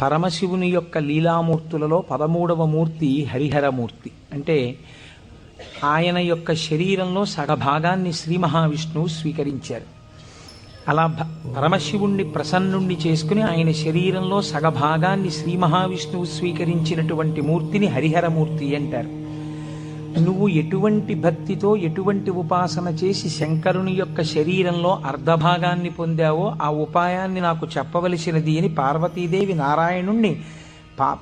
పరమశివుని యొక్క లీలామూర్తులలో 13వ మూర్తి హరిహరమూర్తి. అంటే ఆయన యొక్క శరీరంలో సగభాగాన్ని శ్రీ మహావిష్ణువు స్వీకరించారు. అలా పరమశివుణ్ణి ప్రసన్నుణ్ణి చేసుకుని ఆయన శరీరంలో సగభాగాన్ని శ్రీ మహావిష్ణువు స్వీకరించినటువంటి మూర్తిని హరిహరమూర్తి అంటారు. నువ్వు ఎటువంటి భక్తితో ఎటువంటి ఉపాసన చేసి శంకరుని యొక్క శరీరంలో అర్ధభాగాన్ని పొందావో ఆ ఉపాయాన్ని నాకు చెప్పవలసినది అని పార్వతీదేవి నారాయణుణ్ణి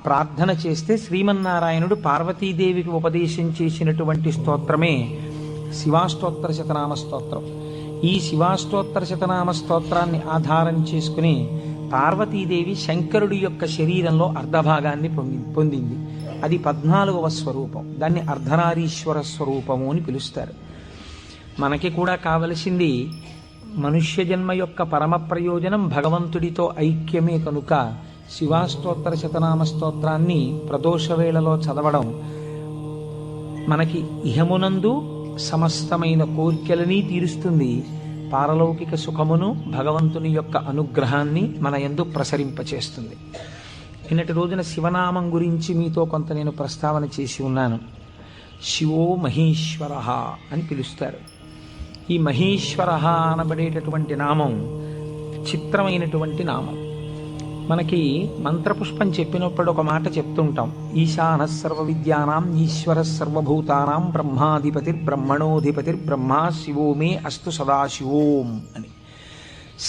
ప్రార్థన చేస్తే శ్రీమన్నారాయణుడు పార్వతీదేవికి ఉపదేశం చేసినటువంటి స్తోత్రమే శివాష్టోత్తర శతనామ స్తోత్రం. ఈ శివాష్టోత్తర శతనామ స్తోత్రాన్ని ఆధారం చేసుకుని పార్వతీదేవి శంకరుడి యొక్క శరీరంలో అర్ధభాగాన్ని పొందింది. అది 14వ స్వరూపం. దాన్ని అర్ధనారీశ్వర స్వరూపము అని పిలుస్తారు. మనకి కూడా కావలసింది మనుష్య జన్మ యొక్క పరమ ప్రయోజనం భగవంతుడితో ఐక్యమే కనుక శివాష్టోత్తర శతనామ స్తోత్రాన్ని ప్రదోష వేళలో చదవడం మనకి ఇహమునందు సమస్తమైన కోర్కెలని తీరుస్తుంది. పారలౌకిక సుఖమును భగవంతుని యొక్క అనుగ్రహాన్ని మన యందు ప్రసరింపచేస్తుంది. నిన్నటి రోజున శివనామం గురించి మీతో కొంత నేను ప్రస్తావన చేసి ఉన్నాను. శివో మహేశ్వర అని పిలుస్తారు. ఈ మహేశ్వర అనబడేటటువంటి నామం చిత్రమైనటువంటి నామం. మనకి మంత్రపుష్పం చెప్పినప్పుడు ఒక మాట చెప్తుంటాం, ఈశాన సర్వ విద్యానాం ఈశ్వర సర్వభూతానాం బ్రహ్మాధిపతిర్బ్రహ్మణోధిపతిర్బ్రహ్మ శివో మే అస్తు సదాశివోం అని.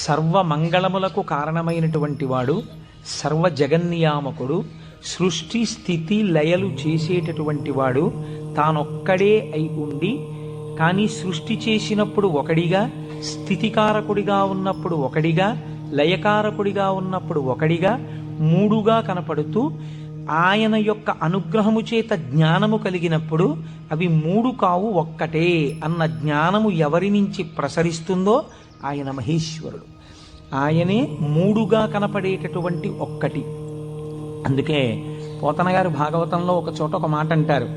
సర్వమంగళములకు కారణమైనటువంటి వాడు, సర్వ జగన్నియామకుడు, సృష్టి స్థితి లయలు చేసేటటువంటి వాడు తానొక్కడే అయి ఉండి, కానీ సృష్టి చేసినప్పుడు ఒకడిగా, స్థితికారకుడిగా ఉన్నప్పుడు ఒకడిగా, లయకారకుడిగా ఉన్నప్పుడు ఒకడిగా, మూడుగా కనపడుతూ ఆయన యొక్క అనుగ్రహము చేత జ్ఞానము కలిగినప్పుడు అవి మూడు కావు ఒక్కటే అన్న జ్ఞానము ఎవరి నుంచి ప్రసరిస్తుందో ఆయన మహేశ్వరుడు. ఆయనే మూడుగా కనపడేటటువంటి ఒక్కటి. అందుకే పోతన గారు భాగవతంలో ఒక చోట ఒక మాట అంటారు,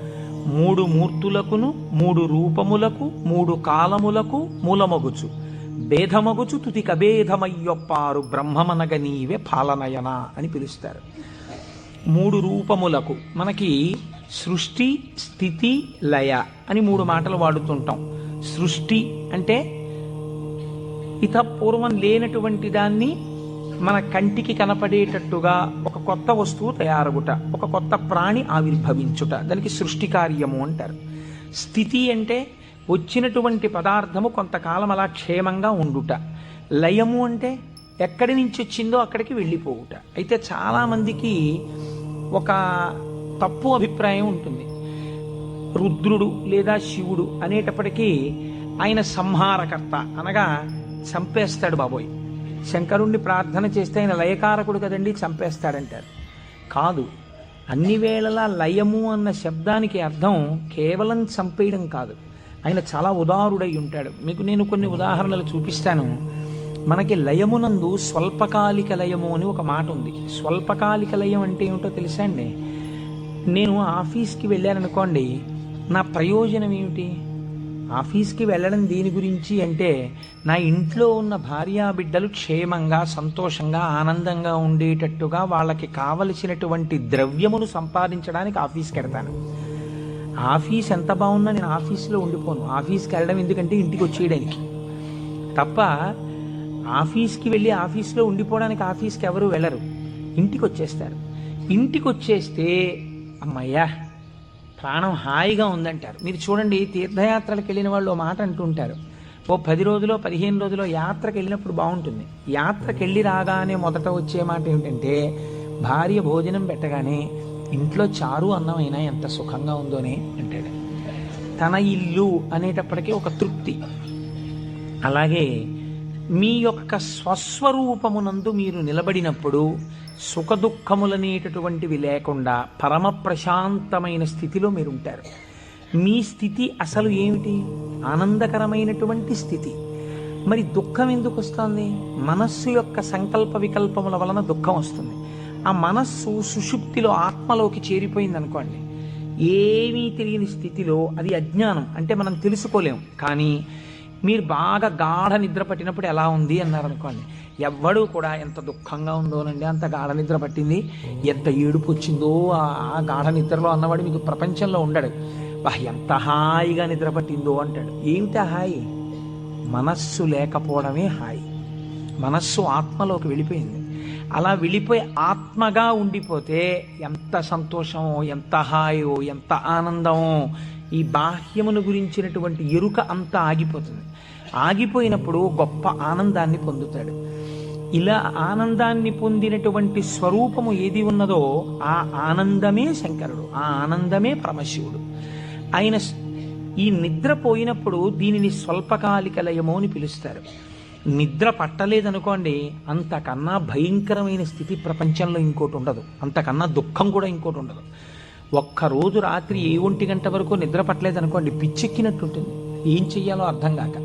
మూడు మూర్తులకును మూడు రూపములకు మూడు కాలములకు మూలమగుచు భేదమగుచు తుతి కభేదమయ్యొప్పారు బ్రహ్మమనగ నీవే పాలనయన అని పిలుస్తారు. మూడు రూపములకు మనకి సృష్టి స్థితి లయ అని మూడు మాటలు వాడుతుంటాం. సృష్టి అంటే పూర్వం లేనటువంటి దాన్ని మన కంటికి కనపడేటట్టుగా ఒక కొత్త వస్తువు తయారగుట, ఒక కొత్త ప్రాణి ఆవిర్భవించుట, దానికి సృష్టి కార్యము అంటారు. స్థితి అంటే వచ్చినటువంటి పదార్థము కొంతకాలం అలా క్షేమంగా ఉండుట. లయము అంటే ఎక్కడి నుంచి వచ్చిందో అక్కడికి వెళ్ళిపోవుట. అయితే చాలామందికి ఒక తప్పు అభిప్రాయం ఉంటుంది. రుద్రుడు లేదా శివుడు అనేటప్పటికీ ఆయన సంహారకర్త, అనగా చంపేస్తాడు బాబోయ్. శంకరుణ్ణి ప్రార్థన చేస్తే ఆయన లయకారకుడు కదండి, చంపేస్తాడంటారు. కాదు, అన్ని వేళలా లయము అన్న శబ్దానికి అర్థం కేవలం చంపేయడం కాదు. ఆయన చాలా ఉదారుడై ఉంటాడు. మీకు నేను కొన్ని ఉదాహరణలు చూపిస్తాను. మనకి లయమునందు స్వల్పకాలిక లయము అని ఒక మాట ఉంది. స్వల్పకాలిక లయం అంటే ఏమిటో తెలుసా అండి? నేను ఆఫీస్కి వెళ్ళాననుకోండి, నా ప్రయోజనం ఏమిటి? ఆఫీస్కి వెళ్ళడం దేని గురించి అంటే నా ఇంట్లో ఉన్న భార్యాబిడ్డలు క్షేమంగా సంతోషంగా ఆనందంగా ఉండేటట్టుగా వాళ్ళకి కావలసినటువంటి ద్రవ్యమును సంపాదించడానికి ఆఫీస్కి వెళ్తాను. ఆఫీస్ ఎంత బాగున్నా నేను ఆఫీస్లో ఉండిపోను. ఆఫీస్కి వెళ్ళడం ఎందుకంటే ఇంటికి వచ్చేయడానికి తప్ప. ఆఫీస్కి వెళ్ళి ఆఫీస్లో ఉండిపోవడానికి ఆఫీస్కి ఎవరు వెళ్ళరు, ఇంటికి వచ్చేస్తారు. ఇంటికి వచ్చేస్తే అమ్మయ్యా ప్రాణం హాయిగా ఉందంటారు. మీరు చూడండి, తీర్థయాత్రలకు వెళ్ళిన వాళ్ళు ఓ మాట అంటుంటారు, ఓ 10 రోజులో 15 రోజులో యాత్రకు వెళ్ళినప్పుడు బాగుంటుంది. యాత్రకు వెళ్ళి రాగానే మొదట వచ్చే మాట ఏమిటంటే, భార్య భోజనం పెట్టగానే ఇంట్లో చారు అన్నమైనా ఎంత సుఖంగా ఉందోనే అంటాడు. తన ఇల్లు అనేటప్పటికీ ఒక తృప్తి. అలాగే మీ యొక్క స్వస్వరూపమునందు మీరు నిలబడినప్పుడు సుఖదుఖములనేటటువంటివి లేకుండా పరమ ప్రశాంతమైన స్థితిలో మీరు ఉంటారు. మీ స్థితి అసలు ఏమిటి? ఆనందకరమైనటువంటి స్థితి. మరి దుఃఖం ఎందుకు వస్తుంది? మనస్సు యొక్క సంకల్ప వికల్పముల వలన దుఃఖం వస్తుంది. ఆ మనస్సు సుషుప్తిలో ఆత్మలోకి చేరిపోయింది అనుకోండి, ఏమీ తెలియని స్థితిలో, అది అజ్ఞానం అంటే మనం తెలుసుకోలేం. కానీ మీరు బాగా గాఢ నిద్ర పట్టినప్పుడు ఎలా ఉంది అన్నారు అనుకోండి, ఎవ్వడూ కూడా ఎంత దుఃఖంగా ఉందోనండి, అంత గాఢ నిద్ర పట్టింది, ఎంత ఏడుపు వచ్చిందో ఆ గాఢ నిద్రలో అన్నవాడు మీకు ప్రపంచంలో ఉండడు. బా ఎంత హాయిగా నిద్ర పట్టిందో అంటాడు. ఏమిటా హాయి? మనస్సు లేకపోవడమే హాయి. మనస్సు ఆత్మలోకి వెళ్ళిపోయింది. అలా వెళ్ళిపోయి ఆత్మగా ఉండిపోతే ఎంత సంతోషమో, ఎంత హాయో, ఎంత ఆనందమో. ఈ బాహ్యమును గురించినటువంటి ఎరుక అంతా ఆగిపోతుంది. ఆగిపోయినప్పుడు గొప్ప ఆనందాన్ని పొందుతాడు. ఇలా ఆనందాన్ని పొందినటువంటి స్వరూపము ఏది ఉన్నదో ఆ ఆనందమే శంకరుడు, ఆ ఆనందమే పరమశివుడు. ఆయన ఈ నిద్ర పోయినప్పుడు దీనిని స్వల్పకాలిక లయము అని పిలుస్తారు. నిద్ర పట్టలేదనుకోండి, అంతకన్నా భయంకరమైన స్థితి ప్రపంచంలో ఇంకోటి ఉండదు, అంతకన్నా దుఃఖం కూడా ఇంకోటి ఉండదు. ఒక్కరోజు రాత్రి 1 గంట వరకు నిద్ర పట్టలేదనుకోండి, పిచ్చెక్కినట్టుంటుంది, ఏం చెయ్యాలో అర్థం కాక.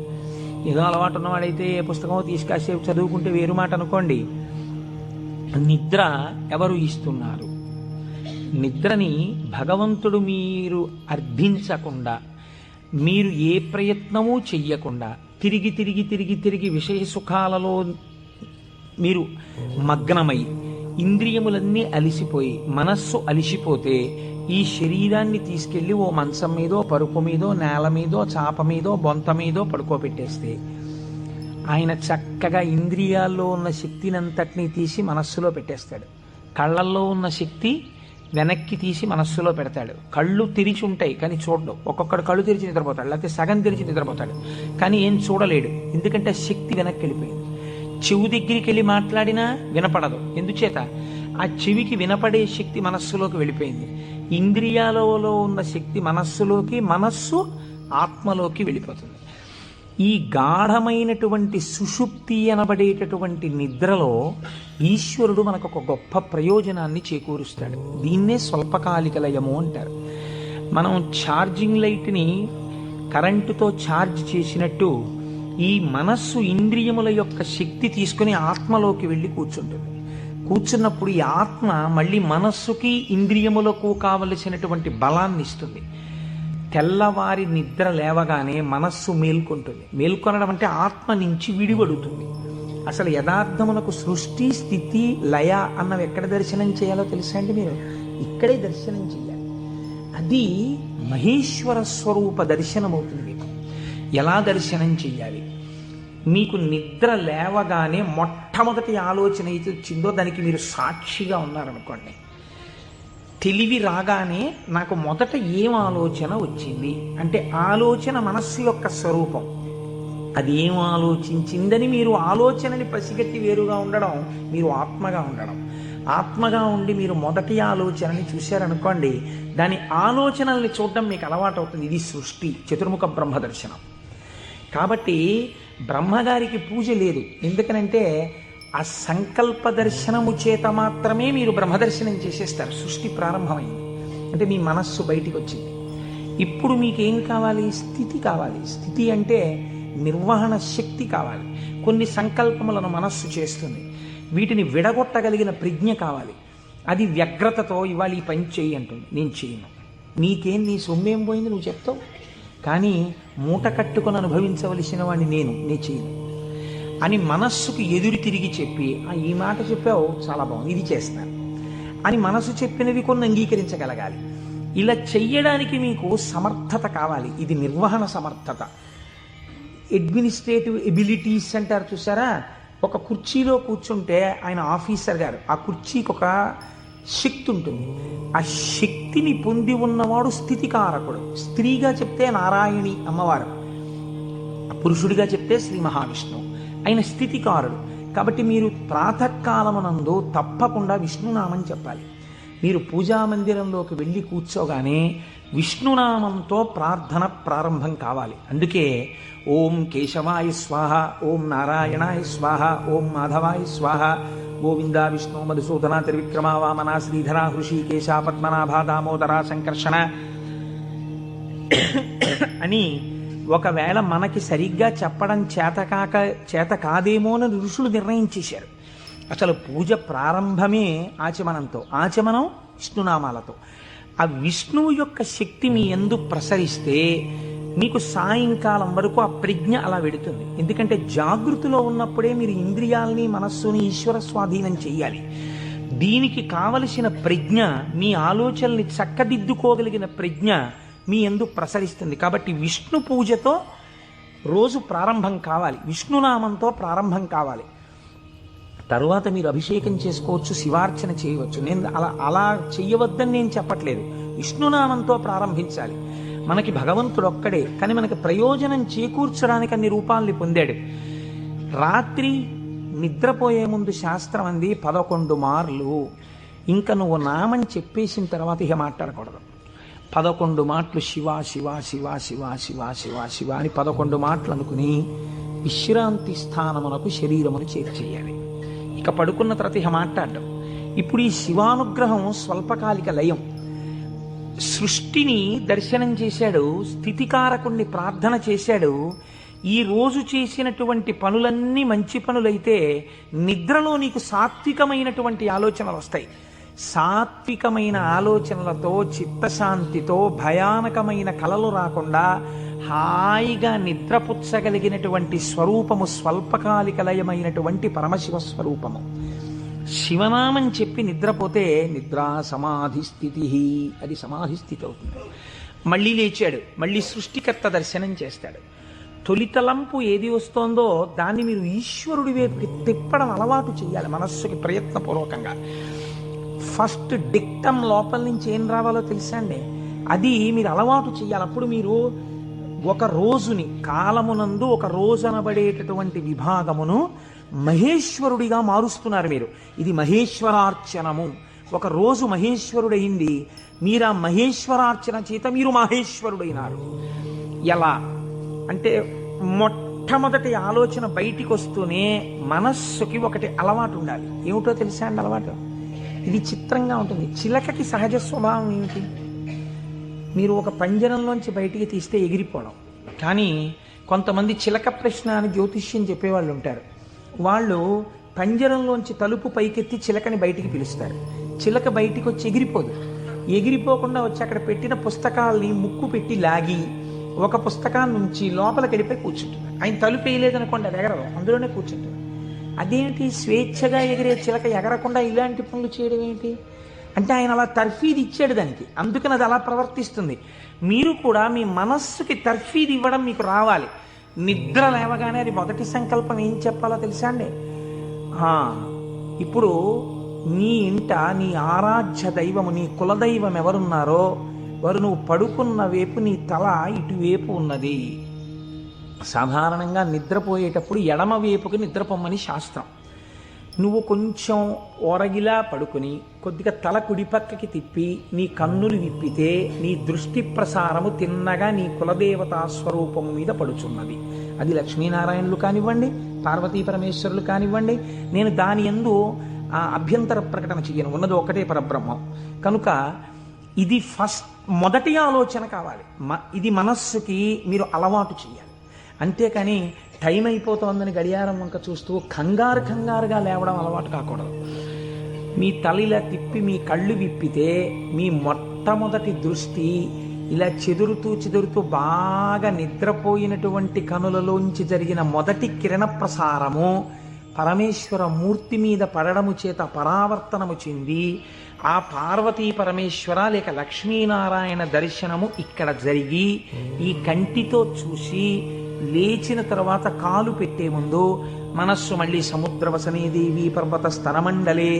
ఏదో అలవాటు ఉన్నవాడైతే ఏ పుస్తకమో తీసుకాసేపు చదువుకుంటే వేరు మాట అనుకోండి. నిద్ర ఎవరు ఇస్తున్నారు? నిద్రని భగవంతుడు మీరు అర్థించకుండా, మీరు ఏ ప్రయత్నమూ చెయ్యకుండా తిరిగి తిరిగి తిరిగి తిరిగి విషయ సుఖాలలో మీరు మగ్నమై ఇంద్రియములన్నీ అలిసిపోయి మనస్సు అలిసిపోతే ఈ శరీరాన్ని తీసుకెళ్లి ఓ మంచం మీదో, పరుపు మీదో, నేల మీదో, చాప మీదో, బొంత మీదో పడుకోబెట్టేస్తే ఆయన చక్కగా ఇంద్రియాల్లో ఉన్న శక్తినంతటినీ తీసి మనస్సులో పెట్టేస్తాడు. కళ్ళల్లో ఉన్న శక్తి వెనక్కి తీసి మనస్సులో పెడతాడు. కళ్ళు తెరిచి ఉంటాయి కానీ చూడడు. ఒక్కొక్కడు కళ్ళు తెరిచి నిద్రపోతాడు, లేకపోతే సగం తెరిచి నిద్రపోతాడు, కానీ ఏం చూడలేడు. ఎందుకంటే శక్తి వెనక్కి వెళ్ళిపోయింది. చెవు దగ్గరికి వెళ్ళి మాట్లాడినా వినపడదు. ఎందుచేత? ఆ చెవికి వినపడే శక్తి మనస్సులోకి వెళ్ళిపోయింది. ఇంద్రియాలలో ఉన్న శక్తి మనస్సులోకి, మనస్సు ఆత్మలోకి వెళ్ళిపోతుంది. ఈ గాఢమైనటువంటి సుషుప్తి అనబడేటటువంటి నిద్రలో ఈశ్వరుడు మనకు ఒక గొప్ప ప్రయోజనాన్ని చేకూరుస్తాడు. దీన్నే స్వల్పకాలిక లయము అంటారు. మనం ఛార్జింగ్ లైట్ని కరెంటుతో ఛార్జ్ చేసినట్టు ఈ మనస్సు ఇంద్రియముల యొక్క శక్తి తీసుకుని ఆత్మలోకి వెళ్ళి కూర్చుంటుంది. కూర్చున్నప్పుడు ఈ ఆత్మ మళ్ళీ మనస్సుకి ఇంద్రియములకు కావలసినటువంటి బలాన్ని ఇస్తుంది. తెల్లవారి నిద్ర లేవగానే మనస్సు మేల్కొంటుంది. మేల్కొనడం అంటే ఆత్మ నుంచి విడివడుతుంది. అసలు యథార్థమునకు సృష్టి, స్థితి, లయ అన్నవి ఎక్కడ దర్శనం చేయాలో తెలుసా అండి? మీరు ఇక్కడే దర్శనం చేయాలి. అది మహేశ్వర స్వరూప దర్శనం అవుతుంది. మీకు ఎలా దర్శనం చెయ్యాలి? మీకు నిద్ర లేవగానే మొట్టమొదటి ఆలోచన అయితే వచ్చిందో దానికి మీరు సాక్షిగా ఉన్నారనుకోండి. తెలివి రాగానే నాకు మొదట ఏం ఆలోచన వచ్చింది అంటే ఆలోచన మనస్సు యొక్క స్వరూపం. అది ఏం ఆలోచించిందని మీరు ఆలోచనని పసిగట్టి వేరుగా ఉండడం మీరు ఆత్మగా ఉండడం. ఆత్మగా ఉండి మీరు మొదటి ఆలోచనని చూశారనుకోండి, దాని ఆలోచనల్ని చూడడం మీకు అలవాటు అవుతుంది. ఇది సృష్టి, చతుర్ముఖ బ్రహ్మ దర్శనం. కాబట్టి బ్రహ్మగారికి పూజ లేదు. ఎందుకనంటే ఆ సంకల్ప దర్శనము చేత మాత్రమే మీరు బ్రహ్మదర్శనం చేసేస్తారు. సృష్టి ప్రారంభమైంది అంటే మీ మనస్సు బయటికి వచ్చింది. ఇప్పుడు మీకేం కావాలి? స్థితి కావాలి. స్థితి అంటే నిర్వహణ శక్తి కావాలి. కొన్ని సంకల్పములను మనస్సు చేస్తుంది, వీటిని విడగొట్టగలిగిన ప్రజ్ఞ కావాలి. అది వ్యగ్రతతో ఇవాళ ఈ పని చేయి అంటుంది, నేను చేయను. నీకేం, నీ సొమ్మేం పోయింది నువ్వు చెప్తావు, కానీ మూట కట్టుకొని అనుభవించవలసిన వాడిని నేను చేయను అని మనస్సుకు ఎదురు తిరిగి చెప్పి, ఈ మాట చెప్పావు చాలా బాగుంది, ఇది చేస్తాను అని మనసు చెప్పినవి కొన్ని అంగీకరించగలగాలి. ఇలా చెయ్యడానికి మీకు సమర్థత కావాలి. ఇది నిర్వహణ సమర్థత. అడ్మినిస్ట్రేటివ్ ఎబిలిటీస్ అంటారు చూసారా? ఒక కుర్చీలో కూర్చుంటే ఆయన ఆఫీసర్ గారు, ఆ కుర్చీకి ఒక శక్తి ఉంటుంది. ఆ శక్తిని పొంది ఉన్నవాడు స్థితికారకుడు. స్త్రీగా చెప్తే నారాయణి అమ్మవారు, పురుషుడిగా చెప్తే శ్రీ మహావిష్ణువు. ఆయన స్థితికారుడు. కాబట్టి మీరు ప్రాతకాలమునందు తప్పకుండా విష్ణునామం చెప్పాలి. మీరు పూజామందిరంలోకి వెళ్ళి కూర్చోగానే విష్ణునామంతో ప్రార్థన ప్రారంభం కావాలి. అందుకే ఓం కేశవాయ స్వాహ, ఓం నారాయణాయ స్వాహ, ఓం మాధవాయ స్వాహ, గోవింద విష్ణు మధుసూదన త్రివిక్రమ వామన శ్రీధర హృషికేశ పద్మనాభ దామోదర సంకర్షణ అని ఒకవేళ మనకి సరిగ్గా చెప్పడం చేత కాదేమో అని ఋషులు నిర్ణయించేశారు. అసలు పూజ ప్రారంభమే ఆచమనంతో, ఆచమనం విష్ణునామాలతో. ఆ విష్ణువు యొక్క శక్తి మీ యందు ప్రసరిస్తే మీకు సాయంకాలం వరకు ఆ ప్రజ్ఞ అలా వెడుతుంది. ఎందుకంటే జాగృతిలో ఉన్నప్పుడే మీరు ఇంద్రియాల్ని మనస్సుని ఈశ్వర స్వాధీనం చెయ్యాలి. దీనికి కావలసిన ప్రజ్ఞ, మీ ఆలోచనల్ని చక్కదిద్దుకోగలిగిన ప్రజ్ఞ మీ యందు ప్రసరిస్తుంది. కాబట్టి విష్ణు పూజతో రోజు ప్రారంభం కావాలి, విష్ణునామంతో ప్రారంభం కావాలి. తరువాత మీరు అభిషేకం చేసుకోవచ్చు, శివార్చన చేయవచ్చు. నేను అలా చెయ్యవద్దని నేను చెప్పట్లేదు. విష్ణునామంతో ప్రారంభించాలి. మనకి భగవంతుడు ఒక్కడే, కానీ మనకి ప్రయోజనం చేకూర్చడానికి అన్ని రూపాల్ని పొందాడు. రాత్రి నిద్రపోయే ముందు శాస్త్రం అంది 11 మార్లు. ఇంకా నువ్వు నామం చెప్పేసిన తర్వాత ఇక మాట్లాడకూడదు. 11 మాటలు శివ శివ శివ శివ శివ శివ శివ అని 11 మాటలు అనుకుని విశ్రాంతి స్థానమునకు శరీరమును చేర్చేయాలి. ఇక పడుకున్న తర్వాత ఇక మాట్లాడడం. ఇప్పుడు ఈ శివానుగ్రహం స్వల్పకాలిక లయం. సృష్టిని దర్శనం చేశాడు, స్థితికారకుణ్ణి ప్రార్థన చేశాడు. ఈ రోజు చేసినటువంటి పనులన్నీ మంచి పనులైతే నిద్రలో నీకు సాత్వికమైనటువంటి ఆలోచనలు వస్తాయి. సాత్వికమైన ఆలోచనలతో, చిత్తశాంతితో, భయానకమైన కలలు రాకుండా హాయిగా నిద్రపుచ్చగలిగినటువంటి స్వరూపము స్వల్పకాలిక లయమైనటువంటి పరమశివ స్వరూపము. శివనామం చెప్పి నిద్రపోతే నిద్రా సమాధి స్థితి, అది సమాధి స్థితి అవుతుంది. మళ్ళీ లేచాడు, మళ్ళీ సృష్టికర్త దర్శనం చేస్తాడు. తొలితలంపు ఏది వస్తోందో దాన్ని మీరు ఈశ్వరుడి వైపుకి తిప్పడం అలవాటు చేయాలి మనస్సుకి ప్రయత్నపూర్వకంగా. ఫస్ట్ డిక్టం లోపల నుంచి ఏం రావాలో తెలుసా అండి, అది మీరు అలవాటు చేయాలి. అప్పుడు మీరు ఒక రోజుని, కాలమునందు ఒక రోజు అనబడేటటువంటి విభాగమును మహేశ్వరుడిగా మారుస్తున్నారు మీరు. ఇది మహేశ్వరార్చనము. ఒక రోజు మహేశ్వరుడైంది, మీరు ఆ మహేశ్వరార్చన చేత మీరు మహేశ్వరుడైనారు. ఎలా అంటే మొట్టమొదటి ఆలోచన బయటికి వస్తూనే మనస్సుకి ఒకటి అలవాటు ఉండాలి. ఏమిటో తెలుసా అండి అలవాటు? ఇది చిత్రంగా ఉంటుంది. చిలకకి సహజ స్వభావం ఏమిటి? మీరు ఒక పంజరంలోంచి బయటికి తీస్తే ఎగిరిపోవడం. కానీ కొంతమంది చిలక ప్రశ్న అని జ్యోతిష్యం చెప్పేవాళ్ళు ఉంటారు. వాళ్ళు పంజరంలోంచి తలుపు పైకెత్తి చిలకని బయటికి పిలుస్తారు. చిలక బయటికి వచ్చి ఎగిరిపోదు. ఎగిరిపోకుండా వచ్చి అక్కడ పెట్టిన పుస్తకాల్ని ముక్కు పెట్టి లాగి ఒక పుస్తకాన్ని నుంచి లోపలికి వెళ్ళిపోయి కూర్చుంటుంది. ఆయన తలుపు వేయలేదనుకోండి, అది ఎగరదు, అందులోనే కూర్చుంటుంది. అదేంటి స్వేచ్ఛగా ఎగిరే చిలక ఎగరకుండా ఇలాంటి పనులు చేయడం ఏంటి అంటే ఆయన అలా తర్ఫీదు ఇచ్చాడు దానికి, అందుకని అది అలా ప్రవర్తిస్తుంది. మీరు కూడా మీ మనస్సుకి తర్ఫీదు ఇవ్వడం మీకు రావాలి. నిద్ర లేవగానే అది మొదటి సంకల్పం ఏం చెప్పాలో తెలుసా అండి? ఇప్పుడు నీ ఇంట నీ ఆరాధ్య దైవము, నీ కులదైవం ఎవరున్నారో వారు నువ్వు పడుకున్న వైపు నీ తల ఇటువైపు ఉన్నది. సాధారణంగా నిద్రపోయేటప్పుడు ఎడమ వైపుకి నిద్రపోమ్మని శాస్త్రం. నువ్వు కొంచెం ఓరగిలా పడుకుని కొద్దిగా తల కుడిపక్కకి తిప్పి నీ కన్నులు విప్పితే నీ దృష్టి ప్రసారము తిన్నగా నీ కులదేవతా స్వరూపము మీద పడుచున్నది. అది లక్ష్మీనారాయణులు కానివ్వండి, పార్వతీ పరమేశ్వరులు కానివ్వండి. నేను దాని యందు అభ్యంతర ప్రకటన చెయ్యను, ఉన్నది ఒకటే పరబ్రహ్మం. కనుక ఇది మొదటి ఆలోచన కావాలి. ఇది మనస్సుకి మీరు అలవాటు చేయాలి. అంతేకాని టైం అయిపోతోందని గడియారం వంక చూస్తూ కంగారుగా లేవడం అలవాటు కాకూడదు. మీ తల ఇలా తిప్పి మీ కళ్ళు విప్పితే మీ మొట్టమొదటి దృష్టి ఇలా చెదురుతూ బాగా నిద్రపోయినటువంటి కనులలోంచి జరిగిన మొదటి కిరణ ప్రసారము పరమేశ్వర మూర్తి మీద పడడము చేత పరావర్తనము చెంది ఆ పార్వతీ పరమేశ్వర లేక లక్ష్మీనారాయణ దర్శనము ఇక్కడ జరిగి ఈ కంటితో చూసి లేచిన తర్వాత కాలు పెట్టే ముందు మనస్సు మళ్ళీ సముద్రవసనే దేవి పర్వత స్తనమండలే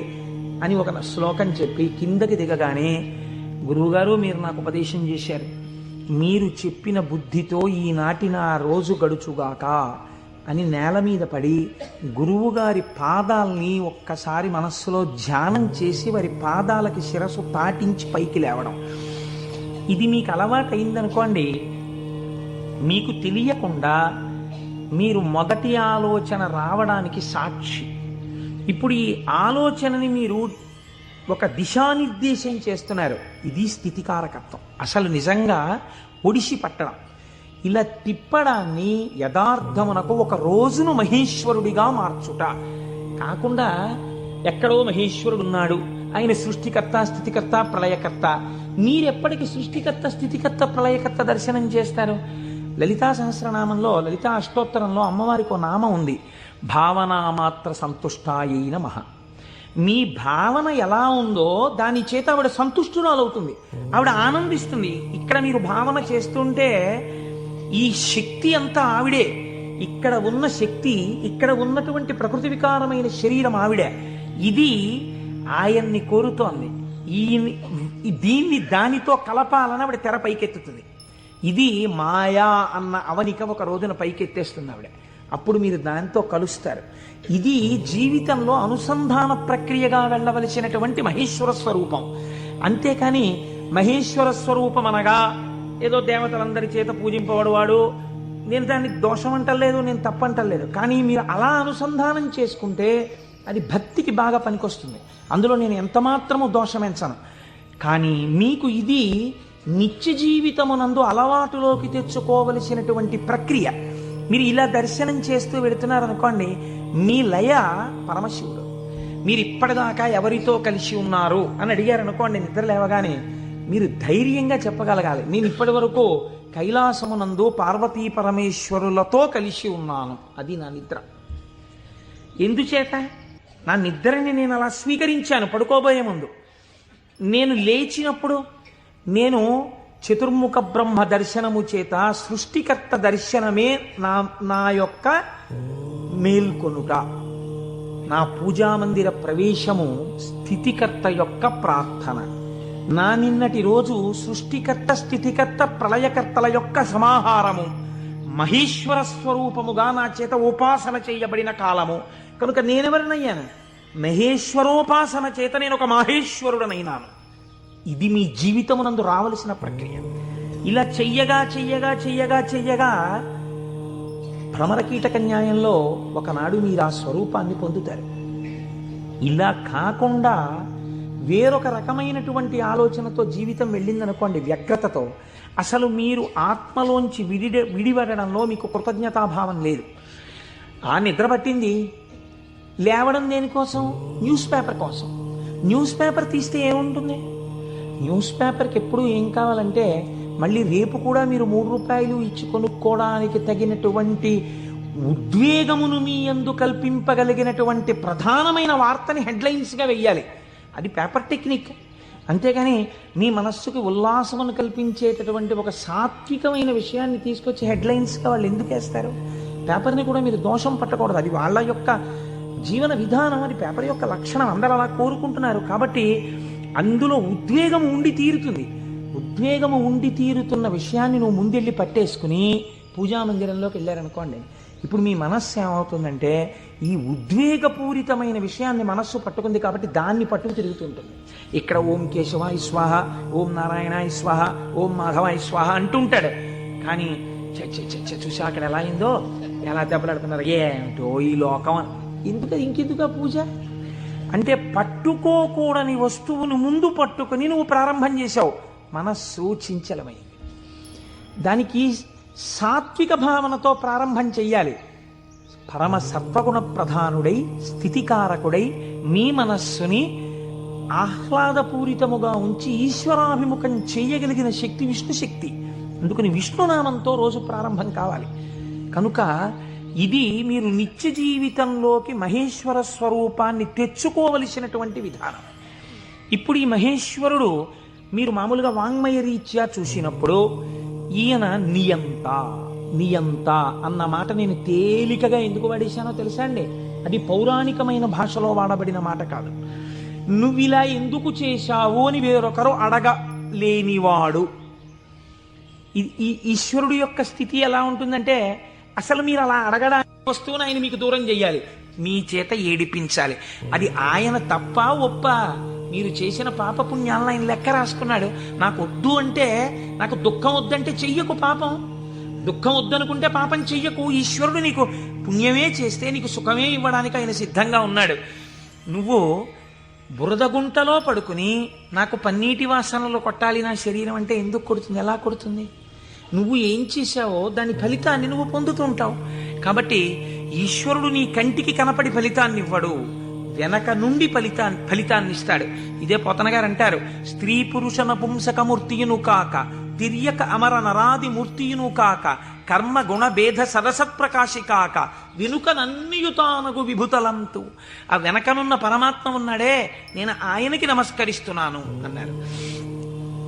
అని ఒక శ్లోకం చెప్పి కిందకి దిగగానే, గురువుగారు మీరు నాకు ఉపదేశం చేశారు, మీరు చెప్పిన బుద్ధితో ఈనాటి నా రోజు గడుచుగాక అని నేల మీద పడి గురువుగారి పాదాల్ని ఒక్కసారి మనస్సులో ధ్యానం చేసి వారి పాదాలకి శిరస్సు తాటించి పైకి లేవడం. ఇది మీకు అలవాటైందనుకోండి, మీకు తెలియకుండా మీరు మొదటి ఆలోచన రావడానికి సాక్షి. ఇప్పుడు ఈ ఆలోచనని మీరు ఒక దిశానిర్దేశం చేస్తున్నారు. ఇది స్థితికారకత్వం. అసలు నిజంగా ఒడిసి పట్టడం, ఇలా తిప్పడాన్ని యథార్థమునకు ఒక రోజును మహేశ్వరుడిగా మార్చుట కాకుండా ఎక్కడో మహేశ్వరుడు ఉన్నాడు, ఆయన సృష్టికర్త స్థితికర్త ప్రళయకర్త. మీరెప్పటికీ సృష్టికర్త స్థితికర్త ప్రళయకర్త దర్శనం చేస్తారు? లలితా సహస్రనామంలో, లలితా అష్టోత్తరంలో అమ్మవారికి ఒక నామం ఉంది, భావనామాత్ర సంతుష్టాయై నమః. మీ భావన ఎలా ఉందో దాని చేత ఆవిడ సంతుష్టురాలవుతుంది, ఆవిడ ఆనందిస్తుంది. ఇక్కడ మీరు భావన చేస్తుంటే ఈ శక్తి అంతా ఆవిడే, ఇక్కడ ఉన్న శక్తి, ఇక్కడ ఉన్నటువంటి ప్రకృతి వికారమైన శరీరం ఆవిడే. ఇది ఆయన్ని కోరుతోంది. దీన్ని దానితో కలపాలని ఆవిడ తెర పైకెత్తుతుంది. ఇది మాయా అన్న అవనిక ఒక రోజున పైకెత్తేస్తుంది ఆవిడ. అప్పుడు మీరు దాంతో కలుస్తారు. ఇది జీవితంలో అనుసంధాన ప్రక్రియగా వెళ్ళవలసినటువంటి మహేశ్వర స్వరూపం. అంతేకాని మహేశ్వర స్వరూపం అనగా ఏదో దేవతలందరి చేత పూజింపబడువాడు, నేను దాన్ని దోషం అంటలేదు, నేను తప్పంటలేదు. కానీ మీరు అలా అనుసంధానం చేసుకుంటే అది భక్తికి బాగా పనికొస్తుంది. అందులో నేను ఎంత మాత్రము దోషమెంచను. కానీ మీకు ఇది నిత్య జీవితమునందు అలవాటులోకి తెచ్చుకోవలసినటువంటి ప్రక్రియ. మీరు ఇలా దర్శనం చేస్తూ వెళుతున్నారనుకోండి, మీ లయ పరమశివుడు. మీరు ఇప్పటిదాకా ఎవరితో కలిసి ఉన్నారు అని అడిగారనుకోండి, నిద్ర లేవగానే మీరు ధైర్యంగా చెప్పగలగాలి, నేను ఇప్పటి వరకు కైలాసమునందు పార్వతీ పరమేశ్వరులతో కలిసి ఉన్నాను. అది నా నిద్ర. ఎందుచేత? నా నిద్రని నేను అలా స్వీకరించాను పడుకోబోయే ముందు. నేను లేచినప్పుడు నేను చతుర్ముఖ బ్రహ్మ దర్శనము చేత సృష్టికర్త దర్శనమే నా యొక్క మేల్కొనుట. నా పూజామందిర ప్రవేశము స్థితికర్త యొక్క ప్రార్థన. నా నిన్నటి రోజు సృష్టికర్త, స్థితికర్త, ప్రళయకర్తల యొక్క సమాహారము, మహేశ్వర స్వరూపముగా నా చేత ఉపాసన చేయబడిన కాలము. కనుక నేనెవరినయ్యాను? మహేశ్వరోపాసన చేత నేను ఒక మహేశ్వరుడనైనాను. ఇది మీ జీవితమునందు రావలసిన ప్రక్రియ. ఇలా చెయ్యగా చెయ్యగా చెయ్యగా చెయ్యగా భ్రమరకీటక న్యాయంలో ఒకనాడు మీరు ఆ స్వరూపాన్ని పొందుతారు. ఇలా కాకుండా వేరొక రకమైనటువంటి ఆలోచనతో జీవితం వెళ్ళిందనుకోండి, వ్యగ్రతతో, అసలు మీరు ఆత్మలోంచి విడిపడడంలో మీకు కృతజ్ఞతాభావం లేదు. ఆ నిద్ర పట్టింది, లేవడం దేనికోసం? న్యూస్ పేపర్ కోసం. న్యూస్ పేపర్ తీస్తే ఏముంటుంది? న్యూస్ పేపర్కి ఎప్పుడు ఏం కావాలంటే మళ్ళీ రేపు కూడా మీరు 3 రూపాయలు ఇచ్చి కొనుక్కోవడానికి తగినటువంటి ఉద్వేగమును మీ యందు కల్పింపగలిగినటువంటి ప్రధానమైన వార్తని హెడ్లైన్స్గా వెయ్యాలి. అది పేపర్ టెక్నిక్. అంతేగాని మీ మనస్సుకి ఉల్లాసమును కల్పించేటటువంటి ఒక సాత్వికమైన విషయాన్ని తీసుకొచ్చి హెడ్లైన్స్గా వాళ్ళు ఎందుకు వేస్తారు? పేపర్ని కూడా మీరు దోషం పట్టకూడదు. అది వాళ్ళ యొక్క జీవన విధానం, అది పేపర్ యొక్క లక్షణం. అందరూ అలా కోరుకుంటున్నారు కాబట్టి అందులో ఉద్వేగం ఉండి తీరుతుంది. ఉద్వేగము ఉండి తీరుతున్న విషయాన్ని నువ్వు ముందెళ్ళి పట్టేసుకుని పూజామందిరంలోకి వెళ్ళారనుకోండి, ఇప్పుడు మీ మనస్సు ఏమవుతుందంటే ఈ ఉద్వేగపూరితమైన విషయాన్ని మనస్సు పట్టుకుంది కాబట్టి దాన్ని పట్టుకు తిరుగుతుంటుంది. ఇక్కడ ఓం కేశవాయ స్వాహ, ఓం నారాయణాయ స్వాహ, ఓం మాధవాయ స్వాహ అంటుంటాడు. కానీ చూసా అక్కడ ఎలా అయిందో, ఎలా దెబ్బలాడుతున్నారు, ఏంటో ఈ లోకం. ఇంకెందుకు పూజ అంటే పట్టుకోకూడని వస్తువును ముందు పట్టుకుని నువ్వు ప్రారంభం చేశావు. మనస్సు చించలమైంది. దానికి సాత్విక భావనతో ప్రారంభం చెయ్యాలి. పరమ సత్వగుణ ప్రధానుడై, స్థితికారకుడై మీ మనస్సుని ఆహ్లాదపూరితముగా ఉంచి ఈశ్వరాభిముఖం చేయగలిగిన శక్తి విష్ణు శక్తి. అందుకని విష్ణునామంతో రోజు ప్రారంభం కావాలి. కనుక ఇది మీరు నిత్య జీవితంలోకి మహేశ్వర స్వరూపాన్ని తెచ్చుకోవలసినటువంటి విధానం. ఇప్పుడు ఈ మహేశ్వరుడు మీరు మామూలుగా వాంగ్మయ రీత్యా చూసినప్పుడు ఈయన నియంత. నియంత అన్న మాట నేను తేలికగా ఎందుకు వాడేశానో తెలుసా అండి? అది పౌరాణికమైన భాషలో వాడబడిన మాట కాదు. నువ్విలా ఎందుకు చేశావు అని వేరొకరు అడగలేనివాడు. ఈ ఈశ్వరుడు యొక్క స్థితి ఎలా ఉంటుందంటే, అసలు మీరు అలా అడగడానికి వస్తువును ఆయన మీకు దూరం చెయ్యాలి, మీ చేత ఏడిపించాలి. అది ఆయన తప్ప ఒప్ప? మీరు చేసిన పాపపుణ్యాలను ఆయన లెక్క రాసుకున్నాడు. నాకు వద్దు అంటే, నాకు దుఃఖం వద్దంటే చెయ్యకు పాపం. దుఃఖం వద్దనుకుంటే పాపం చెయ్యకు. ఈశ్వరుడు నీకు పుణ్యమే చేస్తే నీకు సుఖమే ఇవ్వడానికి ఆయన సిద్ధంగా ఉన్నాడు. నువ్వు బురదగుంటలో పడుకుని నాకు పన్నీటి వాసనలు కొట్టాలి నా శరీరం అంటే ఎందుకు కొడుతుంది? ఎలా కొడుతుంది? నువ్వు ఏం చేశావో దాని ఫలితాన్ని నువ్వు పొందుతుంటావు. కాబట్టి ఈశ్వరుడు నీ కంటికి కనపడి ఫలితాన్ని ఇవ్వడు, వెనక నుండి ఫలితాన్ని ఇస్తాడు. ఇదే పోతన గారు అంటారు, స్త్రీ పురుష నపుంసకమూర్తియును కాక తిర్యక అమర నరాది మూర్తియును కాక కర్మ గుణ భేద సరసత్ప్రకాశి కాక వెనుకనన్నియుతానగు విభుతలంతు. ఆ వెనకనున్న పరమాత్మ ఉన్నాడే, నేను ఆయనకి నమస్కరిస్తున్నాను అన్నారు.